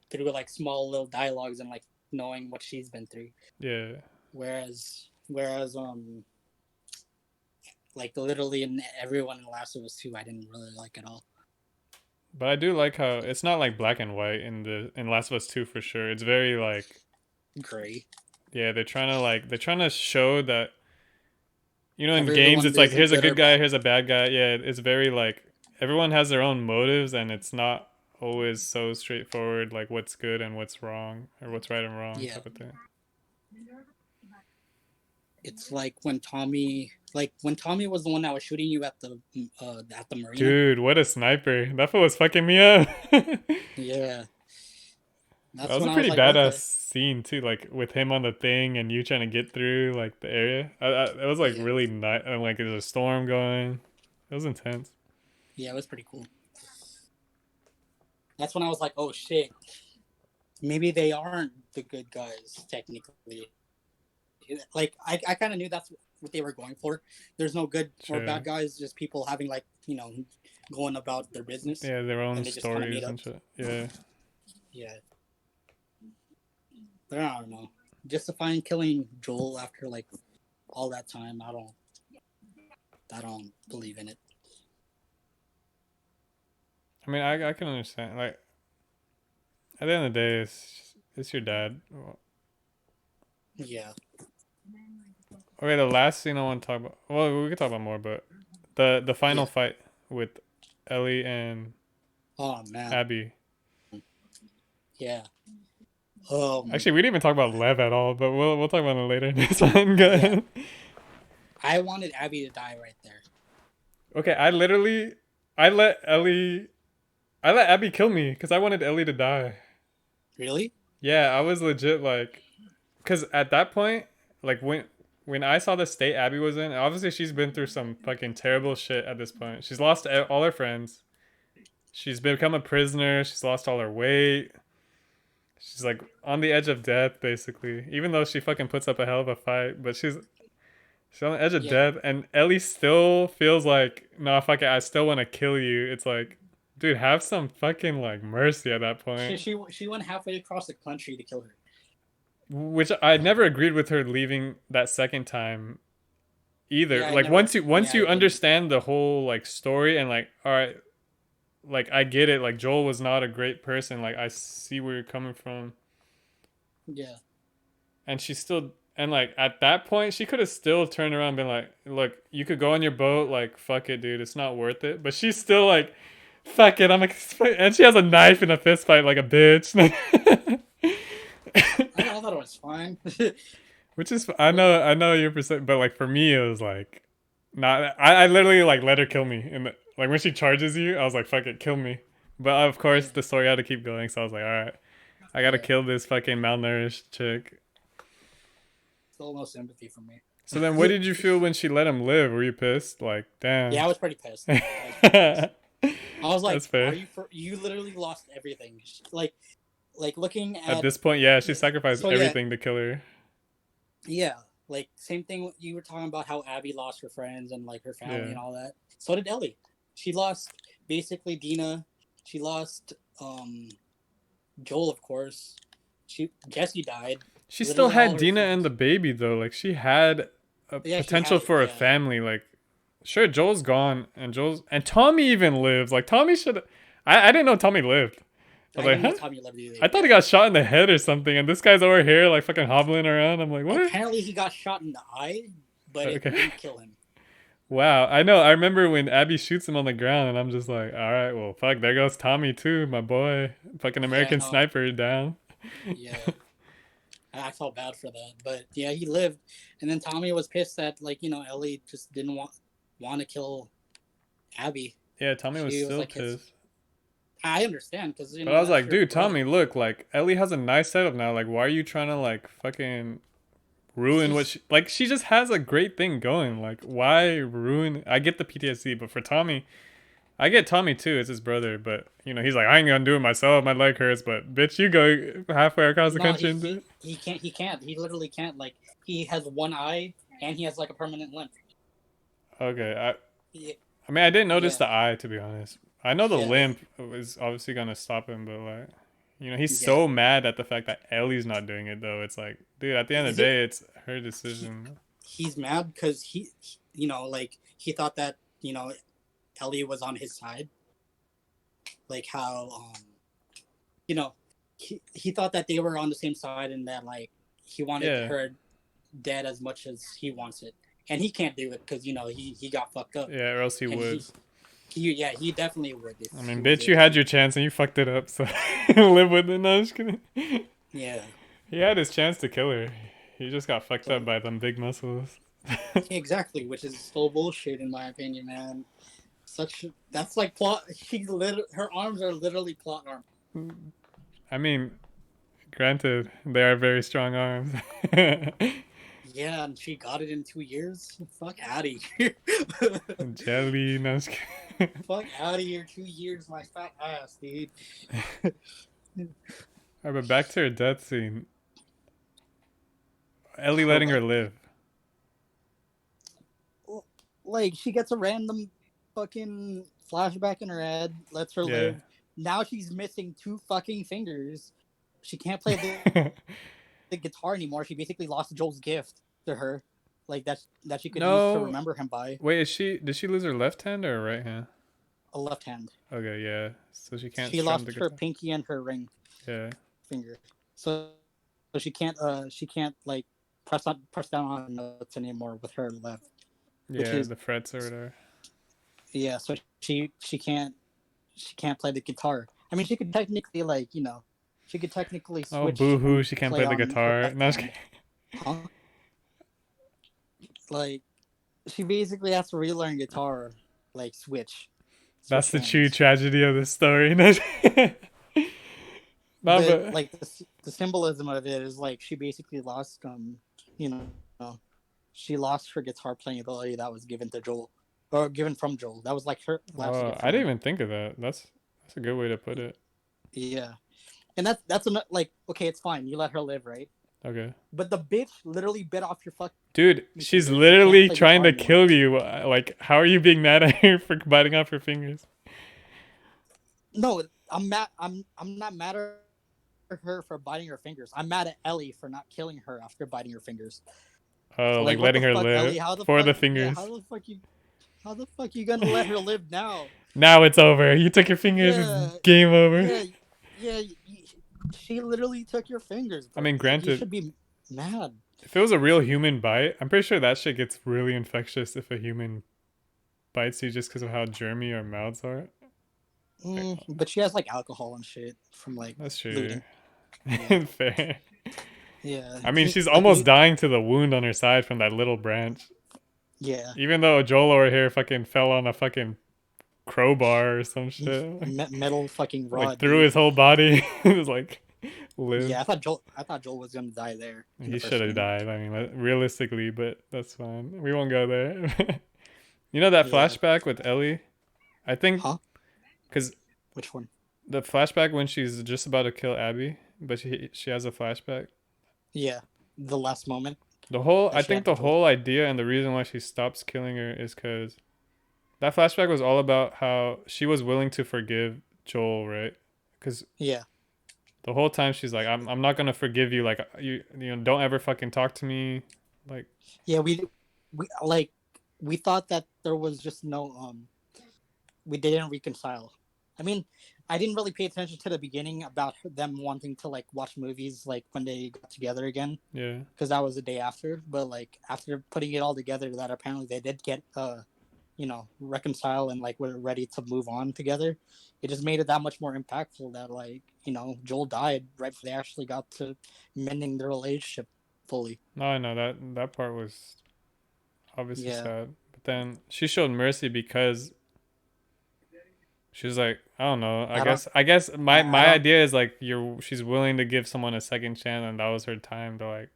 through like small little dialogues and like knowing what she's been through. yeah. Whereas like literally in everyone in Last of Us 2 I didn't really like at all. But I do like how it's not like black and white in Last of Us 2 for sure. It's very like Gray. yeah, they're trying to show that in games Everyone it's like isn't here's a good or good guy, bad. here's a bad guy. Yeah, it's very like everyone has their own motives and it's not always so straightforward like what's good and what's wrong or what's right and wrong Yeah. type of thing. It's like when Tommy was the one that was shooting you at the marina. Dude, what a sniper. That fool was fucking me up. That Yeah. That's was a when I was pretty like, badass okay. scene too, like with him on the thing and you trying to get through like the area. It was like Yeah. really nice and like there's a storm going. It was intense. Yeah, it was pretty cool. That's when I was like, oh shit. Maybe they aren't the good guys technically. Like I kind of knew that's what they were going for. There's no good or Sure. bad guys, just people having like going about their business, Yeah, their own and they just kind of meet stories up. and shit. Yeah. Yeah, but I don't know. Justifying killing Joel after like all that time, I don't believe in it. I mean, I can understand. Like at the end of the day, it's your dad. Yeah, Okay, the last scene I want to talk about. Well, we could talk about more, but the final yeah. fight with Ellie and Oh man, Abby. yeah. Actually, we didn't even talk about Lev at all, but we'll talk about it later. This one, go Yeah. ahead. I wanted Abby to die right there. Okay, I let Ellie, I let Abby kill me because I wanted Ellie to die. Really? Yeah, I was legit like, because at that point, like when I saw the state Abby was in, obviously she's been through some fucking terrible shit at this point. She's lost all her friends. She's become a prisoner. She's lost all her weight. She's like on the edge of death, basically. Even though she fucking puts up a hell of a fight, but she's on the edge of Yeah. death, and Ellie still feels like, nah, fuck it, I still want to kill you. It's like, dude, have some fucking like mercy at that She point. she she went halfway across the country to kill her. Which I never agreed with her leaving that second time either. Yeah, I Like never. once Yeah, I you didn't. understand the whole like story and like, all right, like I get it. Like Joel was not a great person. Like I see where you're coming from, Yeah. and she still and like at that point she could have still turned around and been like, look, you could go on your boat, like fuck it, dude, it's not worth it. But she's still like, fuck it, and she has a knife in a fist fight like a bitch. I thought it was fine. Which is But I know your percent, but like for me it was like not. I literally like let her kill me, and like when she charges you, I was like fuck it, kill me. But of course yeah, the story had to keep going, so I was like, all right, I gotta yeah. kill this fucking malnourished chick. Still no sympathy from me. So then, what did you feel when she let him live? Were you pissed? Like, Yeah, damn. I was pretty pissed. I was pretty pissed. That's I was like, "Are fair. you literally lost everything?" Like looking At at this point, yeah, she sacrificed so yeah, everything to kill her. yeah. Like same thing. You were talking about how Abby lost her friends and like her family Yeah. and all that. So did Ellie. She lost basically Dina. She lost Um, Joel, of course. Jesse died. She still Literally, all had her Dina and friends. the baby though. Like she had a Yeah, she potential had. for a Yeah, family. Like sure, Joel's gone, and Tommy even lives. Like Tommy should. I didn't know Tommy lived. I was I like, didn't know huh? Tommy lived either. I thought he Yeah. got shot in the head or something, and this guy's over here like fucking hobbling around. I'm like, what? Apparently, he got shot in the eye, but it Okay. didn't kill him. Wow. I know. I remember when Abby shoots him on the ground, and I'm just like, all right, well, fuck. There goes Tommy too, my boy. Fucking Yeah, American no. Sniper down. Yeah, I felt bad for that, but yeah, he lived. And then Tommy was pissed that Ellie just didn't want to kill Abby. Yeah, Tommy was She was still like his. pissed. I understand because But I was that's like, your dude, Tommy, brother. look, like Ellie has a nice setup now. Like, why are you trying to like fucking ruin what She's she like? She just has a great thing going. Like, why ruin? I get the PTSD, but for Tommy, I get Tommy too. It's his brother, but he's like, I ain't gonna do it myself. My leg hurts, but bitch, you go halfway across the no, country and do it. he can't. He literally can't. Like he has one eye and he has like a permanent limp. Okay, Yeah, I mean, I didn't notice yeah, the eye to be honest. I know the yeah, limp is obviously gonna stop him, but like, he's yeah. so mad at the fact that Ellie's not doing it though. It's like, dude, at the end of Is the it? day, it's her He, decision. he's mad because like he thought that Ellie was on his side, like how you know, he thought that they were on the same side and that like he wanted Yeah, her dead as much as he wants it, and he can't do it because he got fucked up, yeah, or else he and would. he definitely would if I he mean, was bitch, you able had to. your chance and you fucked it up, so live with it. No, I'm just kidding. Yeah, He had his chance to kill her. He just got fucked up but by them big muscles. exactly, which is so bullshit in my opinion, man. Such that's like plot. Her arms are literally plot arms. I mean, granted, they are very strong arms. Yeah, and she got it in 2 years. Fuck out of here. Jelly, no, I'm just kidding. Fuck out of here. 2 years, my fat ass, dude. Alright, but back to her death scene. Ellie Her letting her what? live. Like she gets a random fucking flashback in her head, lets her Yeah. live. Now she's missing two fucking fingers. She can't play the guitar anymore. She basically lost Joel's gift to her, like that she could use to No. remember him by Wait, did she lose her left hand or her right hand? a left hand. Okay, yeah. So she can't She strum the lost her guitar. pinky and her ring Yeah. finger, so she can't like press down on notes anymore with her left, which Yeah, is the frets or whatever. yeah. So she can't play the guitar. I mean, she could technically she could technically Oh, switch boo hoo, and she can't play play the on her guitar. left No, I'm just hand. kidding. Huh? Like she basically has to relearn guitar, like That's switch the true hands. tragedy of this story. No, no, But but like the symbolism of it is like she basically lost you know she lost her guitar playing ability that was given to Joel or given from Joel. That was like her last gift I from didn't him. even think of that. That's a good way to put it. Yeah, and that's like okay, it's fine. You let her live, right? Okay. But the bitch literally bit off your fucking Dude, she's fingers. You can't literally play trying guitar to anymore. kill you. Like, how are you being mad at her for biting off her fingers? No, I'm mad. I'm not mad at her for biting her fingers. I'm mad at Ellie for not killing her after biting her fingers. Oh, like Like what letting the her fuck, live Ellie? How the for fuck? the Yeah, fingers. how the fuck you gonna let her live now? Now it's over. You took your fingers. It's Yeah, game over. yeah, yeah. She literally took your fingers, I bro. mean, Like you granted, should be mad. if it was a real human bite, I'm pretty sure that shit gets really infectious if a human bites you just because of how germy our mouths are. Like, But she has like alcohol and shit from like that's true. looting. Yeah, Fair. yeah. I mean, she's Like almost dying to the wound on her side from that little branch. yeah. Even though Joel over here fucking fell on a fucking crowbar or some shit. Metal fucking Like rod, through dude. his whole body. It was like live. Yeah, I thought Joel was gonna die there in the He first should have game. died. I mean, realistically, but that's fine. We won't go there. You know that Yeah. flashback with Ellie? I think Huh? because Which one? the flashback when she's just about to kill Abby, but she has a flashback. Yeah. The last moment I that she think had the with Joel. whole idea and the reason why she stops killing her is because that flashback was all about how she was willing to forgive Joel, right? Because Yeah, the whole time she's like, I'm not gonna forgive you. Like you know, don't ever fucking talk to me. Like, yeah. We like we thought that there was just no we didn't reconcile. I mean, I didn't really pay attention to the beginning about them wanting to like watch movies like when they got together again yeah, because that was the day after. But like after putting it all together, that apparently they did get reconcile and like were ready to move on together. It just made it that much more impactful that like Joel died right before they actually got to mending their relationship fully. no, I know that part was obviously Yeah, sad. But then she showed mercy because she was like, I don't know. I I don't. guess I guess my I my don't. idea is like she's willing to give someone a second chance, and that was her time to like.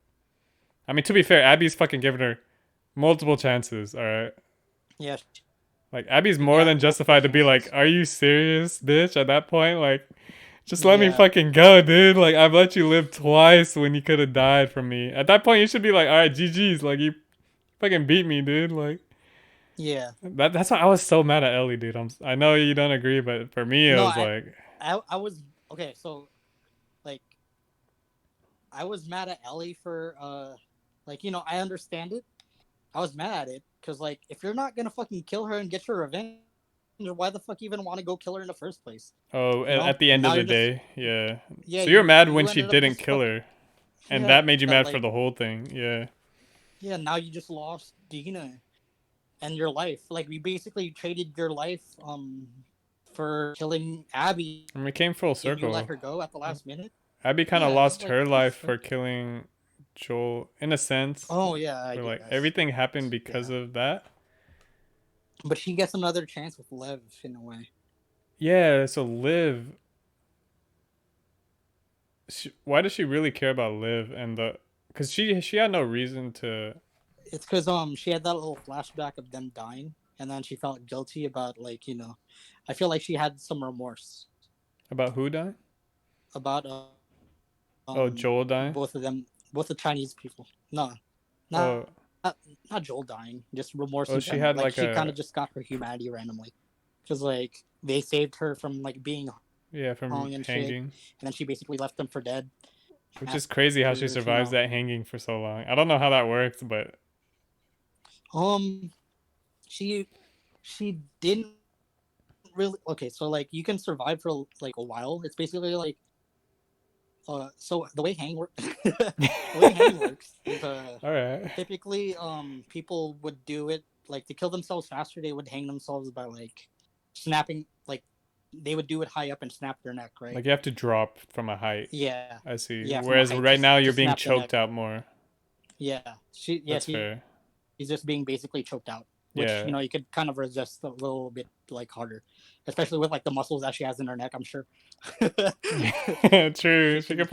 I mean, to be fair, Abby's fucking given her multiple chances. All right, Yeah, like Abby's she more got than multiple justified to be like, chances. "Are you serious, bitch?" At that point, like, just let me Yeah, fucking go, dude. Like, I've let you live twice when you could have died from me. At that point, you should be like, "All right, GG's." Like, you fucking beat me, dude. Like. yeah. That's why I was so mad at Ellie, dude. I know you don't agree, but for me it No, was like, I was okay. So like I was mad at Ellie for like I understand it. I was mad at it because like if you're not gonna fucking kill her and get your revenge, why the fuck even want to go kill her in the first place? oh, You know? at the end of Now the you're just day, yeah. yeah, So you're mad when you she ended up didn't just kill fuck her, and yeah, that made you mad for like the whole thing, yeah. yeah, now you just lost Dina and your life. Like we basically traded your life for killing Abby And we came full and you let circle. her go at the last minute. Abby kind of Yeah, it's lost like her what the life fuck? for killing Joel, in a sense, Oh yeah, I where like guess. everything happened because Yeah. of that. But she gets another chance with Lev in a way. Yeah, so Liv, why does she really care about Liv and the? Because she had no reason to. It's because she had that little flashback of them dying, and then she felt guilty about like I feel like she had some remorse About who died? about Oh, Joel both of died. them, both the Chinese people. No, not Oh, not Joel dying, just remorse in oh, she general. had Like like she kind of a, just got her humanity randomly, because like they saved her from like being yeah, hung from and shit, hanging. and then she basically left them for dead Which is crazy how she after survives that hanging for so long. I don't know how that works, but um she didn't really okay. So like you can survive for like a while. It's basically like so the way hang work the way hanging works is all right. typically people would do it like to kill themselves faster. They would hang themselves by like snapping like they would do it high up and snap their neck, right? Like you have to drop from a height. Yeah, I see. yeah, from a Whereas height right now to you're being snap the neck. choked out more. Yeah, That's she's fair. just being basically choked out, which Yeah. you could kind of resist a little bit like harder, especially with like the muscles that she has in her neck. I'm sure True. she can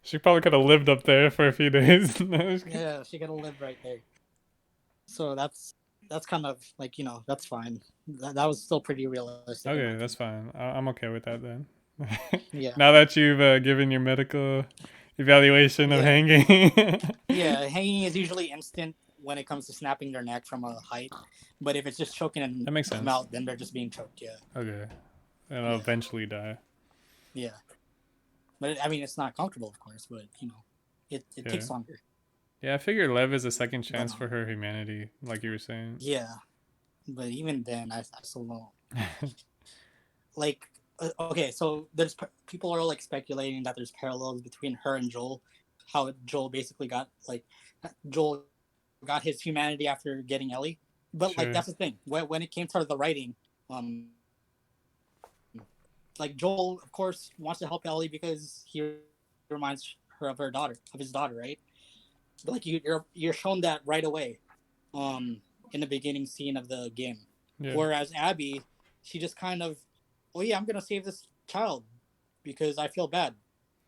She probably could have lived up there for a few days. No, just kidding. yeah she can live right there. So that's kind of like that's fine. That was still pretty realistic in my Okay, opinion. that's fine. I'm okay with that then. Yeah, Now that you've given your medical evaluation of yeah, hanging. yeah. Hanging is usually instant when it comes to snapping their neck from a height, but if it's just choking That makes them sense. out, then they're just being choked. Yeah, Okay. And I'll yeah, eventually die. yeah. But I mean, it's not comfortable, of course, but it Yeah. takes longer. Yeah, I figure Lev is a second But chance for her humanity, like you were saying. yeah, but even then, I still don't like. Okay, so there's people are like speculating that there's parallels between her and Joel, how Joel basically got like Joel got his humanity after getting Ellie. But like Sure. that's the thing. When it came to the writing, um, like Joel, of course, wants to help Ellie because he reminds her of her daughter, of his daughter, right? But like you're shown that right away, in the beginning scene of the game. Yeah. Whereas Abby, she just kind of, oh yeah, I'm gonna save this child because I feel bad.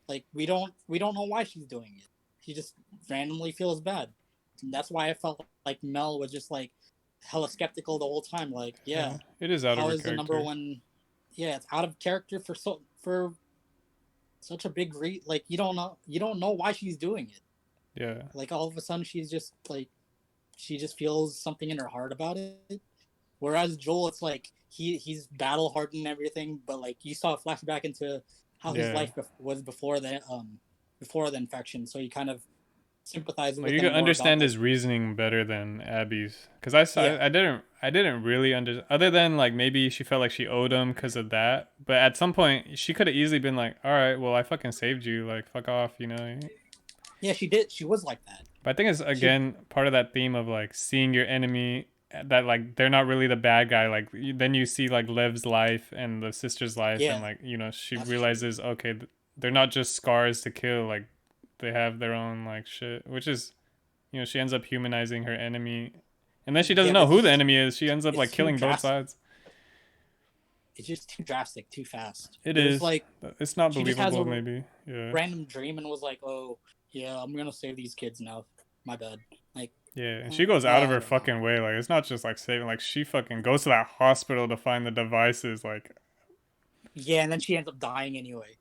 Like we don't know why she's doing it. She just randomly feels bad. And that's why I felt like Mel was just like hella skeptical the whole time. Like, Yeah. yeah, It is out of how her is the number character. one? Yeah, it's out of character for such a big like you don't know why she's doing it. Yeah. Like all of a sudden she's just like she just feels something in her heart about it. Whereas Joel, it's like he's battle hardened and everything, but like you saw a flashback into how his Yeah. life was before the infection, so you kind of sympathize Like with you him can more about understand like his reasoning better than Abby's, because yeah I didn't really under other than like maybe she felt like she owed him because of that, but at some point she could have easily been like, all right, well I fucking saved you, like fuck off, you know. yeah she did she was like that But I think it's she again part of that theme of like seeing your enemy, that like they're not really the bad guy. Like then you see like Liv's life and the sister's life, and yeah like you know she that's true realizes okay, they're not just scars to kill. Like they have their own like shit, which is you know she ends up humanizing her enemy, and then she doesn't yeah know but who the enemy is. She ends up it's like too killing both drastic. sides. It's just too drastic, too fast. It It was is. like It's not she just has believable. a Maybe. Yeah. random dream and was like, "Oh, yeah, I'm gonna save these kids now. My bad." Like, Yeah, and she goes out of I her don't know. fucking way. Like it's not just like saving. Like she fucking goes to that hospital to find the devices. Like Yeah, and then she ends up dying anyway.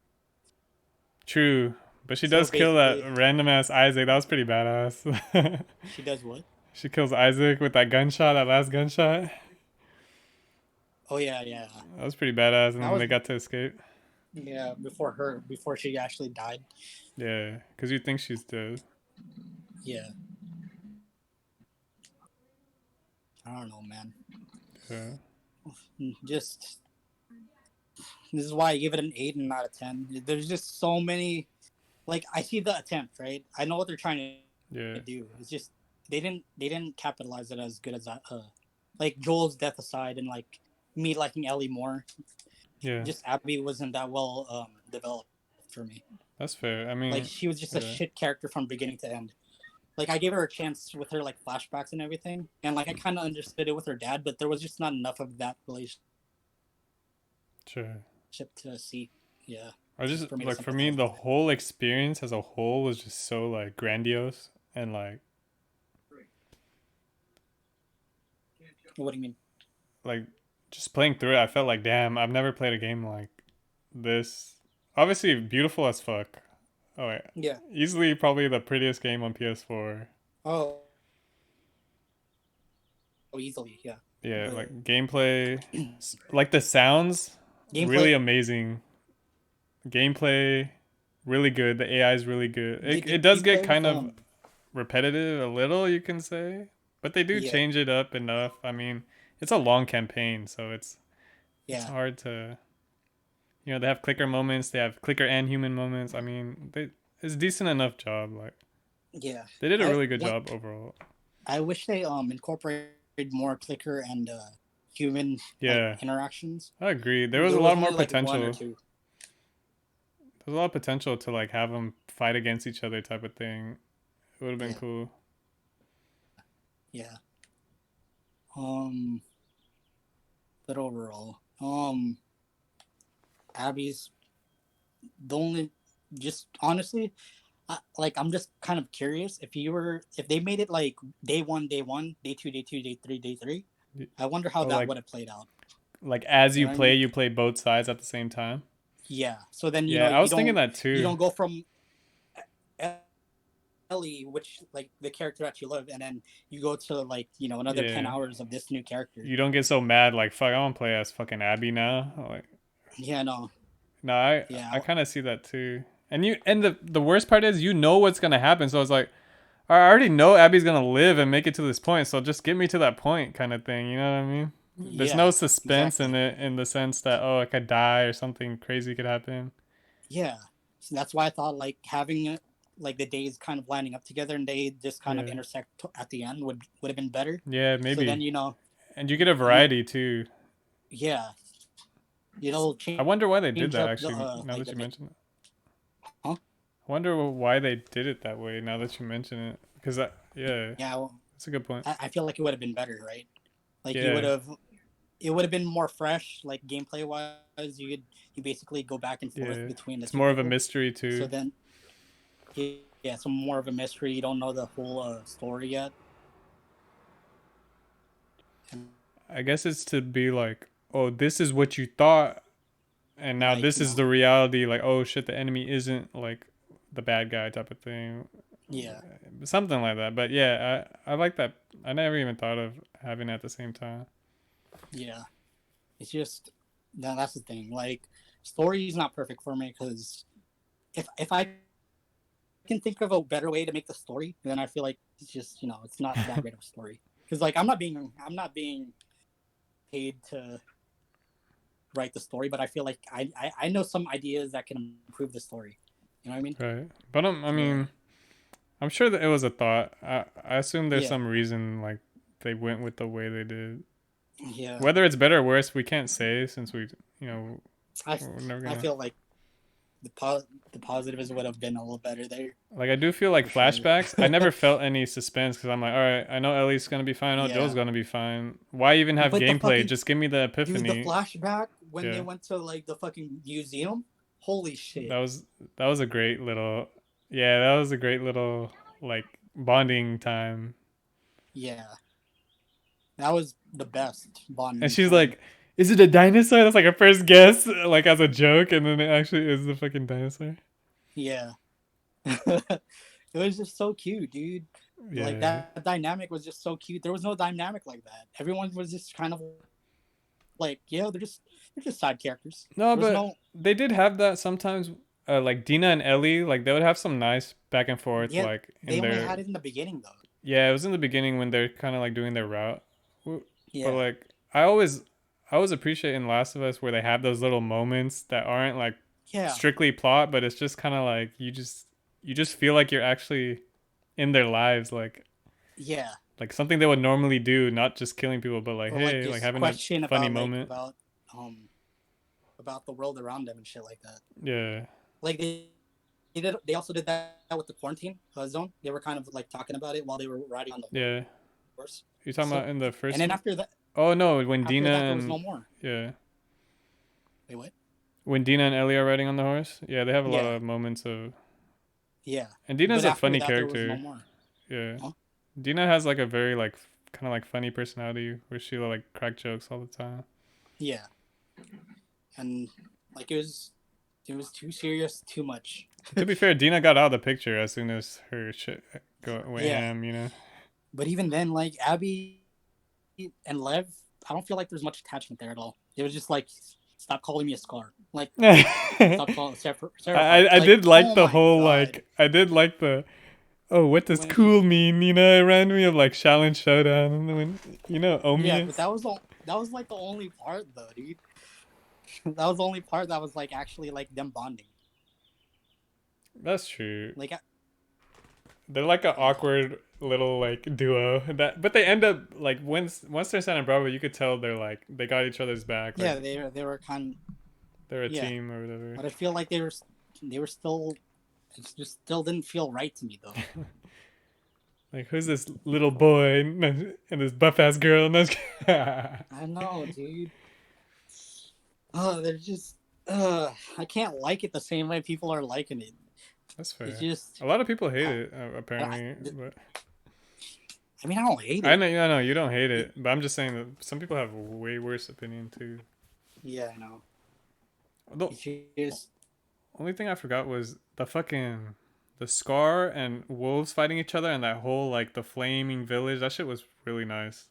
true, but she So does kill that basically, random ass Isaac. That was pretty badass. she does what? She kills Isaac with that gunshot, that last gunshot. Oh yeah, yeah. That was pretty badass, and That then was they got to escape. yeah before she actually died. Yeah, because you think she's dead. Yeah, I don't know, man. Yeah, Just this is why I give it an 8 and not a 10. There's just so many. Like I see the attempt, right? I know what they're trying yeah, to do. It's just they didn't capitalize it as good as that. Like Joel's death aside, and like me liking Ellie more, yeah. just Abby wasn't that well developed for me. That's fair. I Like mean, she was just a yeah, shit character from beginning to end. Like I gave her a chance with her like flashbacks and everything, and like I kind of understood it with her dad, but there was just not enough of that relationship sure. to see. Yeah, I just for me to like for me sympathize the with her. whole experience as a whole was just so like grandiose and What do you mean? like just playing through it. I felt like damn, I've never played a game like this. Obviously beautiful as fuck. Oh wait, Yeah. easily probably the prettiest game on PS4. Oh, easily. Yeah. Yeah, But like gameplay, like the sounds, gameplay, really amazing. Gameplay, really good. The AI is really good. the It does get gameplay with kind of repetitive a little, you can say, but they do yeah, change it up enough. I mean, it's a long campaign, so it's yeah, hard to you know they have clicker moments, they have clicker and human moments. I mean, they it's decent enough job. Like yeah. they did a I really good one job overall. I wish they incorporated more clicker and human like Yeah, interactions. I agree. There was There a was lot more only like one or potential. two. There's a lot of potential to like have them fight against each other type of thing. It would have been Yeah, cool. yeah. Um, but overall, Abby's the only just honestly, like I'm just kind of curious if they made it like day one, day two, day three. I wonder how Oh, that like would have played out. as You you know what I mean? play, you play both sides at the same time. Yeah. So then Yeah, I was thinking that you too. don't go from Ellie, which like the character that you love, and then you go to like another ten Yeah, hours of this new character. you don't get so mad like fuck. I want to play as fucking Abby now. Like, Yeah, no, no, I yeah, kind of see that too. And the worst part is you know what's gonna happen. So it's like I already know Abby's gonna live and make it to this point. So just get me to that point, kind of thing. You know what I mean? There's yeah, no suspense in exactly. it in the sense that oh I could die or something crazy could happen. Yeah, so that's why I thought like having it like the days kind of lining up together and they just kind of Yeah, intersect at the end would have been better. yeah, So then maybe. And you get a you variety too. yeah I wonder why they did change that up the actually, now like that the you day. mention it. Huh? I wonder why they did it that way now that you mention it. Because, yeah, Yeah, well, that's a good point. I feel like it would have been better, right? Like you would Yeah, have it would have been more fresh, like gameplay wise. You basically go back and forth yeah. between the It's two more of a people. mystery So too. then, yeah, some more of a mystery. You don't know the whole story yet. And, I guess it's to be like, oh, this is what you thought, and now like this is the reality. Like, oh shit, the enemy isn't like the bad guy type of thing. yeah, Something like that. But yeah, I like that. I never even thought of having it at the same time. yeah. It's just that's the thing. Like, story is not perfect for me because if I can think of a better way to make the story, then I feel like it's just it's not that great of a story. Because like I'm not being paid to write the story, but I feel like I know some ideas that can improve the story. You know what I mean? Right. But I Yeah. mean, I'm sure that it was a thought. I assume there's Yeah. some reason like they went with the way they did. Yeah. Whether it's better or worse, we can't say since you know, I we're never I gonna. feel like the positives would have been a little better there Like I do feel like for sure. flashbacks. I never felt any suspense because I'm like, all right, I know Ellie's gonna be fine. I know Joel's Yeah. gonna be fine. Why even have But the gameplay? fucking Just give me the dude, the epiphany. flashback when they Yeah, went to like the fucking museum, holy that shit. was that was a great little. Yeah, that was a great little like bonding time. Yeah, that was the best And bonding she's time. like, "Is it a dinosaur?" That's like her first guess, like as a joke, and then it actually is the fucking dinosaur. Yeah. It was just so cute, dude. Like Yeah. that dynamic was just so cute. There was no dynamic like that. Everyone was just kind of like, yeah, they're just side characters. No, There was but no they did have that sometimes. Like Dina and Ellie, like they would have some nice back and forth, yeah, like they in only their. had it in the beginning though. Yeah, it was in the beginning when they're kind of like doing their route, but Yeah. like I always appreciate in Last of Us where they have those little moments that aren't like Yeah. strictly plot, but it's just kind of like you just feel like you're actually in their lives, Yeah. like something they would normally do, not just killing people, but like Or like hey, like just having a question funny about like moment. um about the world around them and shit like that. Yeah, Like they also did that with the quarantine zone. They were kind of like talking about it while they were riding on the yeah. horse. You're talking So about in the and first then one? Oh no, when Dina there was and no more. yeah, Wait, what? when Dina and Ellie are riding on the horse. Yeah, they have a lot Yeah, of moments of. yeah. And Dina's But a after funny that, there was no character. more. Yeah, Huh? Dina has like a very like kind of like funny personality where she like crack jokes all the time. Yeah, and like it was too serious, too much. To be fair, Dina got out of the picture as soon as her shit went Yeah, ham. You know. but even then, like Abby and Lev, I don't feel like there's much attachment there at all. It was just like, stop calling me a scar. Like, stop calling Sarah Park. I Like, did like oh the my whole god. like I did like the oh what does When she cool mean, you know, it reminded me of like Shaolin Showdown and when you know Yeah, but Omius. that was like the only part though, dude. That was the only part that was like actually like them bonding. That's true. Like, They're like an yeah, awkward little like duo that but they end up like once they're Santa Bravo you could tell they're like they got each other's back, like yeah, they were kind of, they're a yeah, team or whatever. but I feel like they were still. It just still didn't feel right to me though. Like who's this little boy and this buff ass girl and those I know, dude. Oh, they're just. I can't like it the same way people are liking it. That's It's fair. just. A lot of people hate I, it apparently, but I mean, I don't hate I it. know, I know you don't hate it, but I'm just saying that some people have a way worse opinion too. Yeah, I know. The It's just. only thing I forgot was the Scar and wolves fighting each other and that whole like the flaming village. That shit was really nice.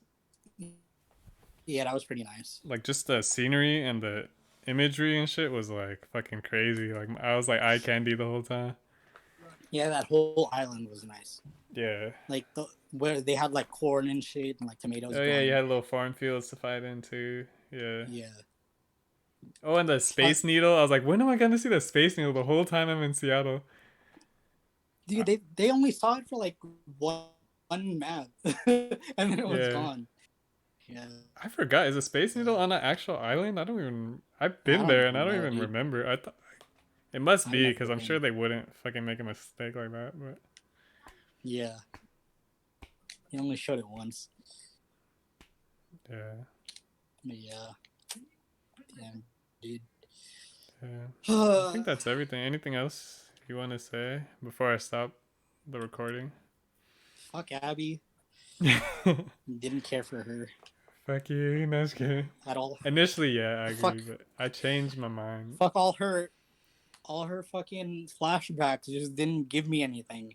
Yeah, that was pretty nice. Like just the scenery and the imagery and shit was like fucking crazy. Like I was like eye candy the whole time. Yeah, that whole island was nice. Yeah. Like where they had like corn and shit and like tomatoes Oh yeah, you growing. had little farm fields to fight into. Yeah. Yeah. Oh, and the Space Needle. I was like, when am I gonna see the Space Needle? The whole time I'm in Seattle. Dude, they only saw it for like one map, and then it was Yeah. gone. Yeah, I forgot. Is a Space Needle on an actual island? I don't even. I've I been don't there and I even don't know, even dude. remember. I thought it must I've be never because I'm sure been. they wouldn't fucking make a mistake like that. But Yeah, he only showed it once. yeah, But yeah, damn, dude. yeah. I think that's everything. Anything else you want to say before I stop the recording? Fuck Abby. Didn't care for her Fuck you. No, just kidding. at all. Initially, yeah, I agree, Fuck, but I changed my mind. fuck all her fucking flashbacks just didn't give me anything.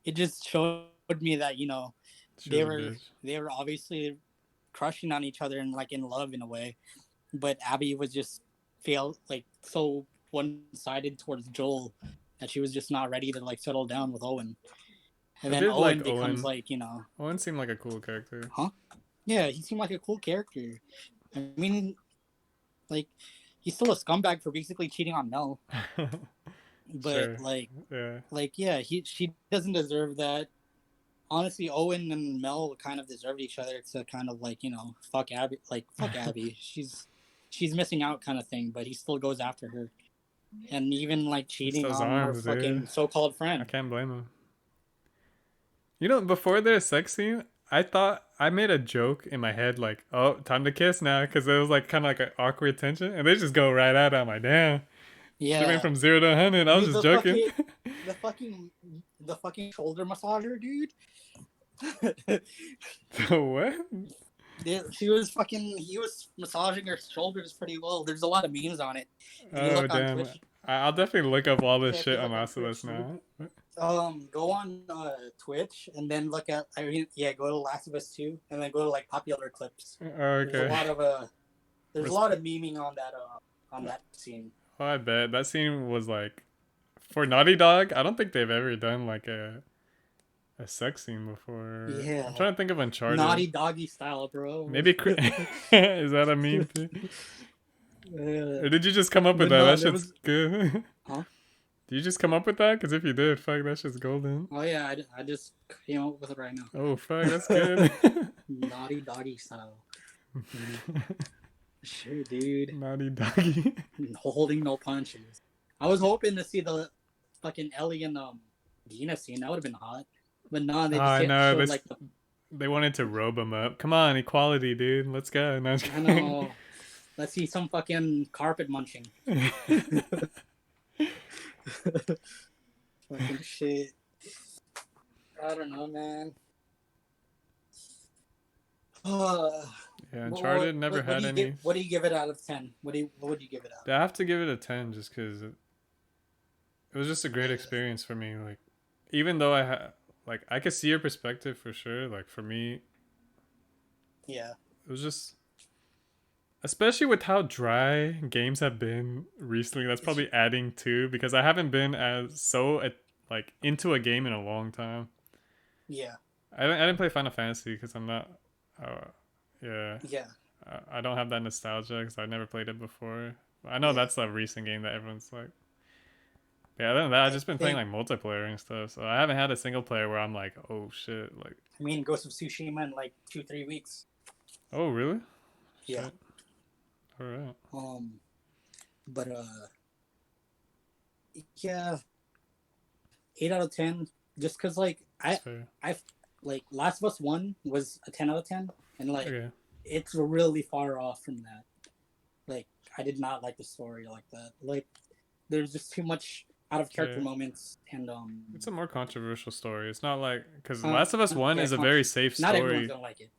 It just showed me that She they was a were bitch. they were obviously crushing on each other and like in love in a way, but Abby was just like so one sided towards Joel that she was just not ready to like settle down with Owen. And I then did Owen like becomes Owen. like, Owen seemed like a cool character. huh? Yeah, he seemed like a cool character. I mean, like he's still a scumbag for basically cheating on Mel, but Sure. Yeah. yeah, she doesn't deserve that. Honestly, Owen and Mel kind of deserved each other to kind of like fuck Abby, like fuck Abby. She's missing out kind of thing, but he still goes after her, and even like It's cheating those on her arms, dude. fucking so-called I friend. can't blame him. You know, before their sex scene, I thought I made a joke in my head like, "Oh, time to kiss now," because it was like kind of like an awkward tension, and they just go right at it. I'm like, "Damn, she went Yeah, from 0 to 100." I was dude, just joking. the fucking the fucking shoulder massager, dude. What? She was fucking. He was massaging her shoulders pretty well. There's a lot of memes on it. If you Oh look on damn! Twitch, I'll definitely look up all this yeah, if shit you on look on Last of Us Twitch, now. go on Twitch and then look at. I mean, yeah, go to Last of Us 2 and then go to like popular clips. Oh, There's a okay. lot of there's a lot of memeing on that scene. Oh, I bet that scene was like for Naughty Dog. I don't think they've ever done like a sex scene before. I'm Yeah, trying to think of Uncharted. naughty doggy style, bro. Maybe is that a meme too? Or did you just come up with But that? no, That there shit's was, good. huh? Did you just come up with that? Because if you did, fuck, that shit's golden. Oh yeah, I just came up with it right Oh, fuck, that's now. good. Naughty doggy style. Sure, dude. Naughty doggy. Holding no punches. I was hoping to see the fucking Ellie and Dina scene. That would have been hot. But no, Oh, they just I know. showed This like the. they wanted to robe him up. Come on, equality, dude. Let's go. No, I know. Let's see some fucking carpet munching. Fucking shit. I don't know, man. Uh, yeah, Uncharted never what had do you give? any. What do you give it out of 10? What would you give it out? I have to give it a 10 just because it was just a great experience for me. Like, even though like, I could see your perspective for sure. Like, for me, Yeah. it was just especially with how dry games have been recently. That's It's probably adding to because I haven't been as like into a game in a long time. yeah. I didn't play Final Fantasy because I'm not. Uh, yeah, Yeah. I don't have that nostalgia because I never played it before. I know Yeah. that's a recent game that everyone's like. Yeah, other than that, I've I just been playing think like multiplayer and stuff. So I haven't had a single player where I'm like, oh shit, like, I mean Ghost of Tsushima in like 2-3 weeks. oh really? Yeah. Shit. All right. Um but yeah, 8 out of 10. Just cause like That's fair. I like Last of Us 1 was a 10 out of 10, and like Okay. it's really far off from that. Like I did not like the story like that. Like there's just too much out of character Yeah. moments, and It's a more controversial story. It's not like because Last of Us One yeah, is a very safe not everyone's story. gonna like it.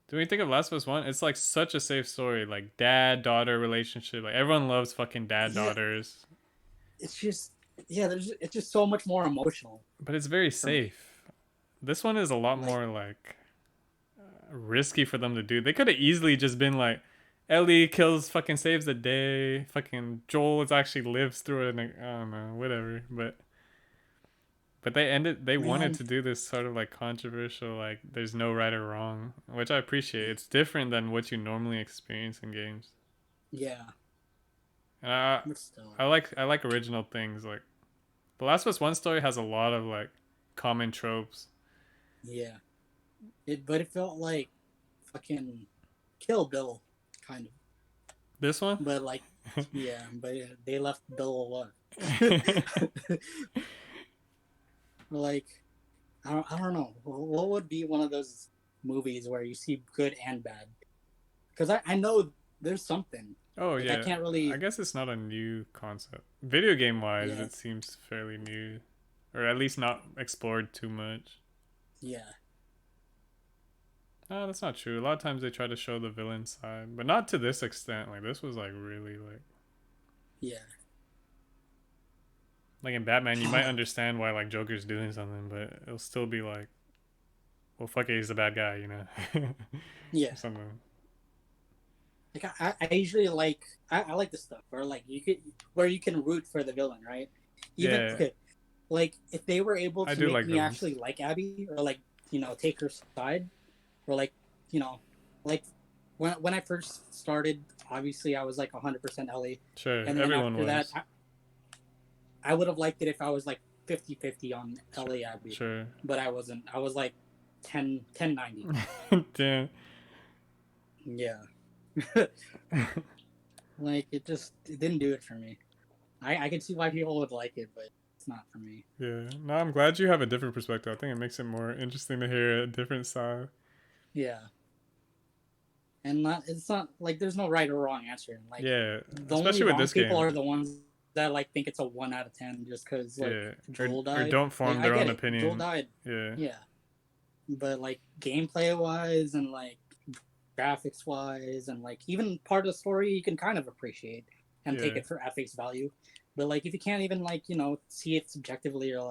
Do we think of Last of Us One? It's like such a safe story, like dad daughter relationship. Like everyone loves fucking dad Yeah, daughters, it's just it's just so much more emotional but it's very for me. safe. This one is a lot Like more like risky for them to do. They could have easily just been like, Ellie kills, fucking saves the day. Fucking Joel is actually lives through it. And, I don't know, whatever. But they wanted man, to do this sort of like controversial, like there's no right or wrong, which I appreciate. It's different than what you normally experience in games. yeah, And but still, I like original things. Like The Last of Us One story has a lot of like common tropes. yeah. But it felt like fucking Kill Bill, kind of. This one? But like, yeah, but they left Bill alone. Like, I don't know. What would be one of those movies where you see good and bad? Because I know there's something. Oh Like I yeah, can't I really. guess it's not a new concept. Video game wise, Yeah, it seems fairly new, or at least not explored too much. yeah, No, that's not true. A lot of times they try to show the villain side, but not to this extent. Like this was like really yeah. like in Batman, you might understand why like Joker's doing something, but it'll still be like, well, fuck it, he's a bad guy, you know, Yeah. or something. Like I usually like I like the stuff where you can root for the villain, right? Even Yeah, okay, like if they were able I to do make like me villains. actually like Abby or like take her side or like you know like when I first started, obviously I was like 100% Ellie, Sure, and then everyone after that was. I would have liked it if I was like 50-50 on Sure, Ellie Abby, sure. but I wasn't. I was like 10-90. Damn. Yeah. Like it didn't do it for me. I can see why people would like it, but it's not for me. Yeah. No, I'm glad you have a different perspective. I think it makes it more interesting to hear a different side. Yeah, and not it's not like there's no right or wrong answer. Like Yeah, the only especially with wrong this people game. are the ones that like think it's a 1 out of 10 just because like Yeah, Joel or died. don't Like form I their get own it, Joel opinion. died. Yeah, Yeah, but like gameplay wise and like graphics wise and like even part of the story you can kind of appreciate and take yeah, it for at face value. But like if you can't even like see it subjectively or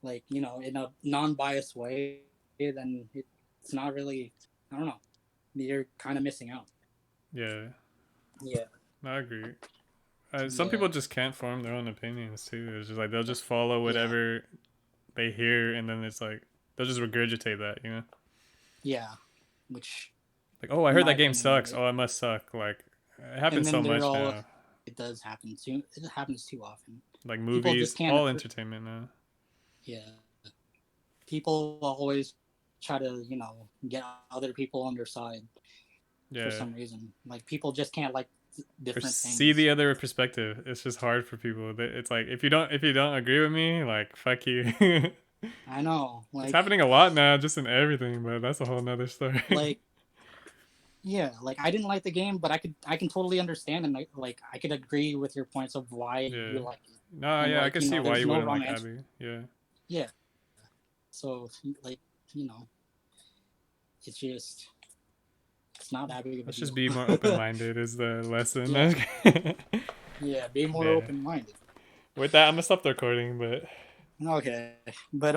like in a non-biased way, then it's not really. I don't know. You're kind of missing out. yeah. Yeah, No, I agree. Some yeah, people just can't form their own opinions too. It's just like they'll just follow yeah, whatever they hear, and then it's like they'll just regurgitate that. You know, yeah. Which, like, oh, I in heard my that game opinion, sucks. Oh, it must suck. Like, it and happens so then they're much all. now. It does happen too. It happens too often. Like People just movies, can't. all entertainment now. Yeah, people always try to get other people on their side for Yeah, some reason. Like people just can't like or different see things. the other perspective. It's just hard for people. It's like if you don't agree with me, like fuck you. I know, It's like happening a lot now, just in everything, but that's a whole nother story. like yeah, like I didn't like the game, but I can totally understand and like I could agree with your points of why Yeah. you like it, No, and yeah, I like can see why there's you no wouldn't wrong like answer. Abby. Yeah. Yeah, so like you know, it's just it's not that big of a Let's just deal. be more open minded is the Yeah, lesson. yeah, be more Yeah. open minded. With that, I'm gonna stop the recording, but Okay, but